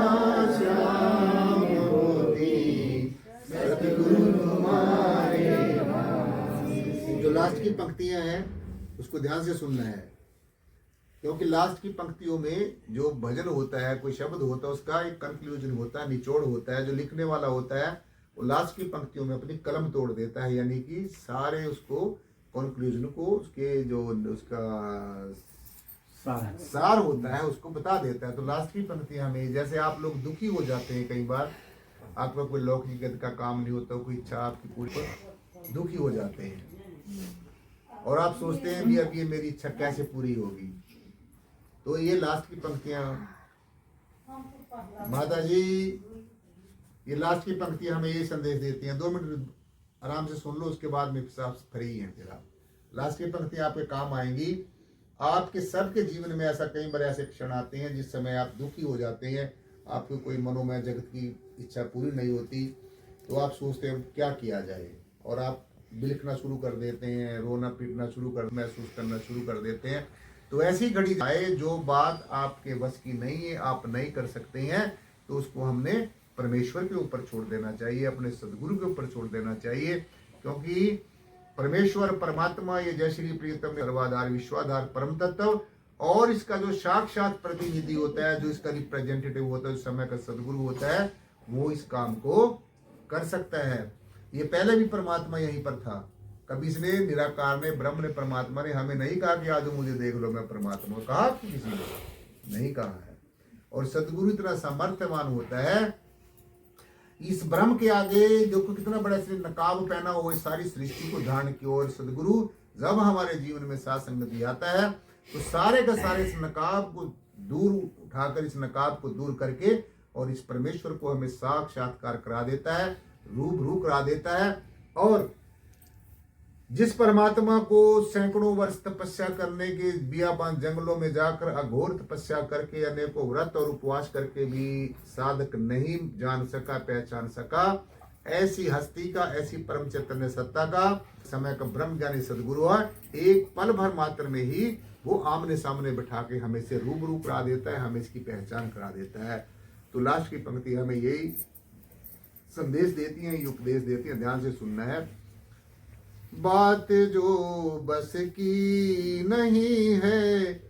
शाम होती सदगुरु तुम्हारे नाम से। जो लास्ट की पंक्तियां हैं उसको ध्यान से सुनना है, क्योंकि लास्ट की पंक्तियों में जो भजन होता है, कोई शब्द होता है, उसका एक कंक्लूजन होता है, निचोड़ होता है। जो लिखने वाला होता है वो लास्ट की पंक्तियों में अपनी कलम तोड़ देता है, यानी कि सारे उसको कंक्लूजन को, उसके जो उसका सार होता है उसको बता देता है। तो लास्ट की पंक्ति हमें, जैसे आप लोग दुखी हो जाते हैं, कई बार आपका कोई लौकिक गति का काम नहीं होता, कोई इच्छा आपकी पूरी, पर दुखी हो जाते हैं और आप सोचते हैं भी अब ये मेरी इच्छा कैसे पूरी होगी। तो ये लास्ट की पंक्तियां, माता जी, ये लास्ट की पंक्ति हमें ये संदेश देती हैं। 2 मिनट आराम से सुन लो, उसके बाद में आप फ्री हैं। फिर आप लास्ट की पंक्ति आपके काम आएंगी। आपके सबके जीवन में ऐसा कई बार ऐसे क्षण आते हैं जिस समय आप दुखी हो जाते हैं, आपको कोई मनोमय जगत की इच्छा पूरी नहीं होती, तो आप सोचते हैं क्या किया जाए, और आप बिलखना शुरू कर देते हैं, रोना पीटना शुरू कर, महसूस करना शुरू कर देते हैं। तो ऐसी घड़ी आए जो बात आपके बस की नहीं है, आप नहीं कर सकते हैं, तो उसको हमने परमेश्वर के ऊपर छोड़ देना चाहिए, अपने सदगुरु के ऊपर छोड़ देना चाहिए। क्योंकि परमेश्वर परमात्मा, ये जय श्री प्रियतम सर्वाधार विश्वाधार परम तत्व, और इसका जो साक्षात प्रतिनिधि होता है, जो इसका रिप्रेजेंटेटिव होता है, जो समय का सदगुरु होता है, वो इस काम को कर सकता है। ये पहले भी परमात्मा यहीं पर था। कभी इसने निराकार ने, ब्रह्म ने, परमात्मा ने हमें नहीं कहा कि आज मुझे देख लो मैं परमात्मा, कहा कि किसी ने नहीं कहा है। और सदगुरु इतना सामर्थ्यवान होता है, इस ब्रह्म के आगे जो कितना बड़ा इसने नकाब पहना हो, इस सारी सृष्टि को धारण की। और सदगुरु जब हमारे जीवन में साथ संगति आता है तो सारे का सारे इस नकाब को दूर उठाकर, इस नकाब को दूर करके और इस परमेश्वर को हमें साक्षात्कार करा देता है, रूबरू करा देता है। और जिस परमात्मा को सैकड़ों वर्ष तपस्या करने के बियाबान जंगलों में जाकर अघोर तपस्या करके, अनेकों व्रत और उपवास करके भी साधक नहीं जान सका, पहचान सका, ऐसी हस्ती का, ऐसी परम चैतन्य सत्ता का, समय का ब्रह्म ज्ञानी सदगुरु है, एक पल भर मात्र में ही वो आमने सामने बैठा के हमें से रूबरू करा देता है, हमें इसकी पहचान करा देता है। तो लास्ट की पंक्ति हमें यही संदेश देती है, ये उपदेश देती है, ध्यान से सुनना है। बात जो बस की नहीं है,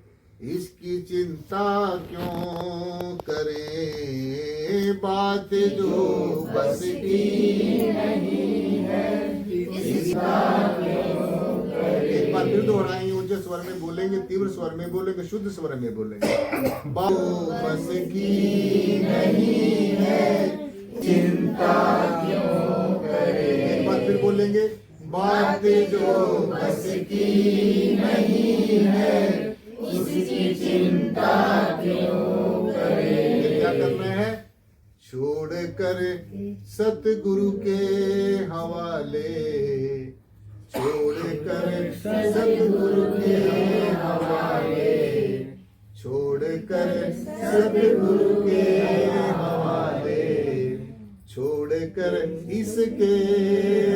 इसकी चिंता क्यों करें। बात जो बस की नहीं है, इसका क्यों करें। एक बार फिर दोहराएंगे, ऊंचे स्वर में बोलेंगे, तीव्र स्वर में बोलेंगे, शुद्ध स्वर में बोलेंगे। बात बस की नहीं है, चिंता क्यों करें। एक बार फिर बोलेंगे, बात जो बस की नहीं है, उसकी चिंता क्यों करें। क्या करना है? छोड़कर सतगुरु के हवाले, छोड़कर सतगुरु के हवाले, छोड़कर सतगुरु के हवाले, छोड़कर इसके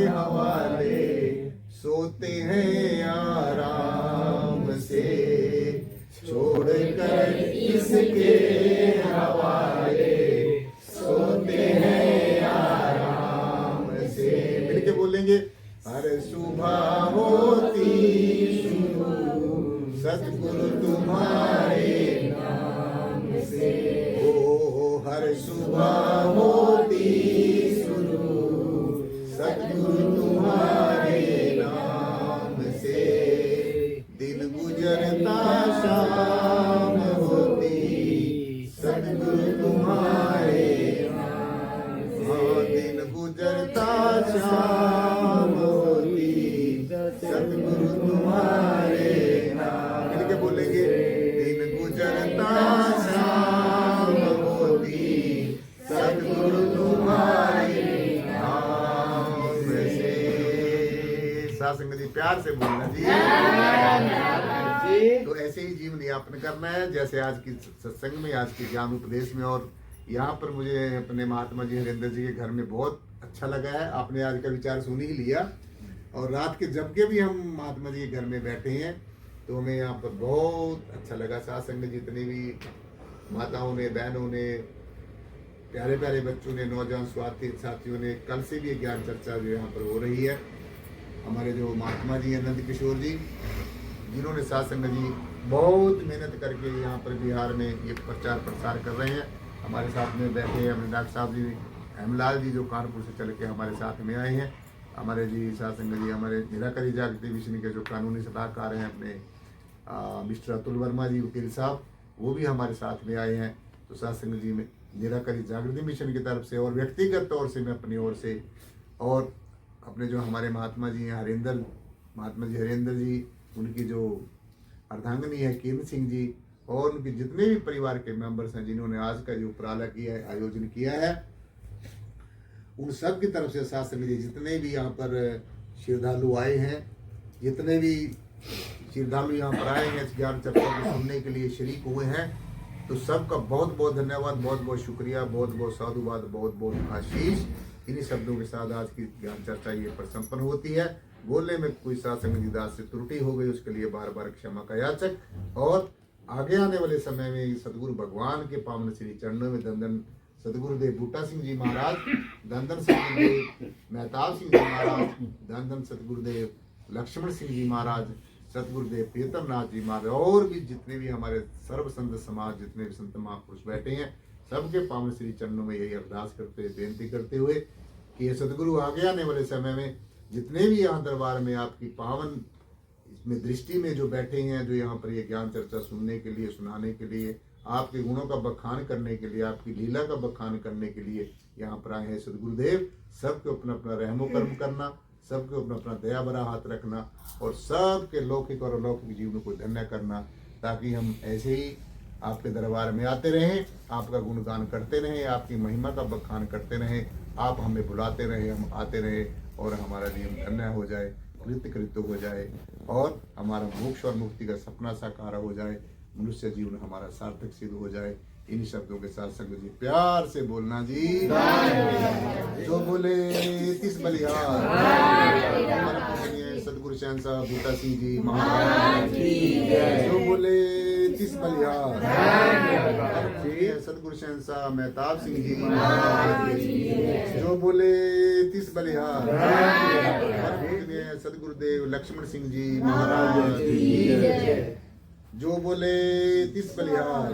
हवाले, सोते हैं आराम से, छोड़कर इसके हवाले, सोते हैं आराम से। मिलके बोलेंगे, हर सुबह होती शुरू सतगुरु तुम्हारे नाम से। ओ हर सुबह होती सतगुरु तुम्हारे नाम से। दिन गुजरता शाम होती सतगुरु तुम्हारे नाम से। दिन गुजरता शाम होती सतगुरु तुम्हारे नाम। मिलके बोलेंगे, दिन गुजरता शाम होती सतगुरु तुम्हारे संगति। प्यार से बोलना जी। तो ऐसे ही जीवन यापन करना है, जैसे आज की सत्संग में, आज के ज्ञान उपदेश में। और यहाँ पर मुझे अपने महात्मा जी हरेंद्र जी के घर में बहुत अच्छा लगा है। आपने आज का विचार सुन ही लिया। और रात के जब के भी हम महात्मा जी के घर में बैठे हैं तो हमें यहाँ पर बहुत अच्छा लगा। सत्संग में जितनी भी माताओं ने, बहनों ने, प्यारे प्यारे बच्चों ने, नौजवान साथियों ने, कल से भी ज्ञान चर्चा जो यहाँ पर हो रही है। हमारे जो महात्मा जी हैं नंद किशोर जी, जिन्होंने सत्संग जी बहुत मेहनत करके यहाँ पर बिहार में ये प्रचार प्रसार कर रहे हैं। हमारे साथ में बैठे हैं अपने डॉक्टर साहब जी, हेमलाल जी, जो कानपुर से चल के हमारे साथ में आए हैं। हमारे जी सत्संग जी, हमारे निराकारी जागृति मिशन के जो कानूनी सलाहकार हैं अपने मिस्टर अतुल वर्मा जी वकील साहब, वो भी हमारे साथ में आए हैं। तो सत्संग जी में निराकारी जागृति मिशन की तरफ से और व्यक्तिगत तौर से मैं अपनी ओर से, और अपने जो हमारे महात्मा जी हैं महात्मा जी हरेंद्र जी, उनकी जो अर्धांगिनी है किरण सिंह जी, और उनके जितने भी परिवार के मेंबर्स हैं जिन्होंने आज का जो उपराला किया है, आयोजन किया है, उन सब की तरफ से सत्संग जी जितने भी यहाँ पर श्रद्धालु आए हैं, जितने भी श्रद्धालु यहाँ पर आए हैं इस ज्ञान चर्चा को सुनने के लिए शरीक हुए हैं, तो सबका बहुत बहुत धन्यवाद, बहुत बहुत शुक्रिया, बहुत बहुत साधुवाद, बहुत बहुत आशीष। इन्हीं शब्दों के साथ आज की ज्ञान चर्चा ये पर संपन्न होती है। बोलने में कोई सत्संग निदास से त्रुटि हो गई उसके लिए बार बार क्षमा का याचक। और आगे आने वाले समय में सदगुरु भगवान के पावन श्री चरणों में धन धन सदगुरुदेव बूटा सिंह जी महाराज, धन धन सदगुरुदेव मेहताब सिंह जी महाराज, धन धन सदगुरुदेव लक्ष्मण सिंह जी महाराज, सतगुरुदेव प्रीतम नाथ जी महाराज और भी जितने भी हमारे सर्व संत समाज, जितने भी संत महापुरुष बैठे हैं, सबके पावन श्री चरणों में यही अरदास करते, बेनती करते हुए कि ये सतगुरु आगे आने वाले समय में जितने भी यहाँ दरबार में आपकी पावन इसमें दृष्टि में जो बैठे हैं, जो यहाँ पर ये ज्ञान चर्चा सुनने के लिए, सुनाने के लिए, आपके गुणों का बखान करने के लिए, आपकी लीला का बखान करने के लिए यहाँ पर आए हैं सदगुरुदेव, सबको अपना अपना रहमो कर्म करना, सबको अपना अपना दया भरा हाथ रखना और सबके लौकिक और अलौकिक जीवन को धन्य करना, ताकि हम ऐसे ही आपके दरबार में आते रहें, आपका गुणगान करते रहें, आपकी महिमा का बखान करते रहें, आप हमें बुलाते रहें, हम आते रहें और हमारा नियम धन्य हो जाए, कृत्य हो जाए और हमारा मोक्ष और मुक्ति का सपना साकार हो जाए, मनुष्य जीवन हमारा सार्थक सिद्ध हो जाए। इन शब्दों के साथ संग जी प्यार से बोलना जी, जो बोले तिस बलिहार। हमारे पूजनीय सतगुरु शहंशाह बूटा सिंह जी महाराज की जय। जो बोले तिस बलिहार। सतगुरु शहंशाह मेहताब सिंह जी महाराज की जय। जो बोले तिस बलिहार। पूजनीय सतगुरुदेव लक्ष्मण सिंह जी महाराज की जय। जो बोले तिस बलिहार।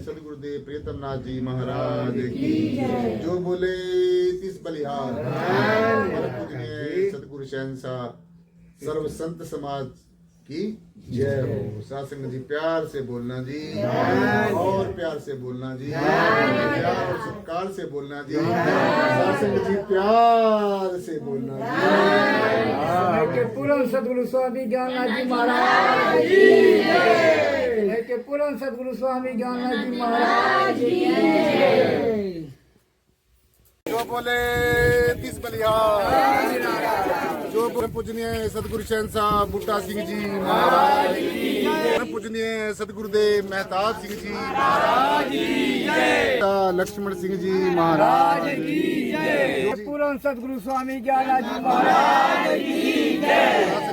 सतगुरुदेव प्रीतम नाथ जी महाराज की जय। जो बोले तिस बलिहार। सतगुरु शहंशाह सर्व संत समाज की जय हो। सासंग जी प्यार से बोलना जी, और प्यार से बोलना जी, प्यार और सत्कार से बोलना जी, सासंग जी प्यार से बोलना जी। के पूर्ण सदगुरु स्वामी ज्ञाननाथ जी महाराज की जय। के पूर्ण सदगुरु स्वामी ज्ञाननाथ जी महाराज की जय। जो बोले तिस बलिहार। जो पूजनीय सतगुरु शहंशाह बूटा सिंह जी महाराज की जय। पूजनीय सतगुरुदेव मेहताब सिंह जी महाराज की जय। लक्ष्मण सिंह जी महाराज की जय। पूर्ण सदगुरु स्वामी ज्ञाननाथ जी महाराज की जय।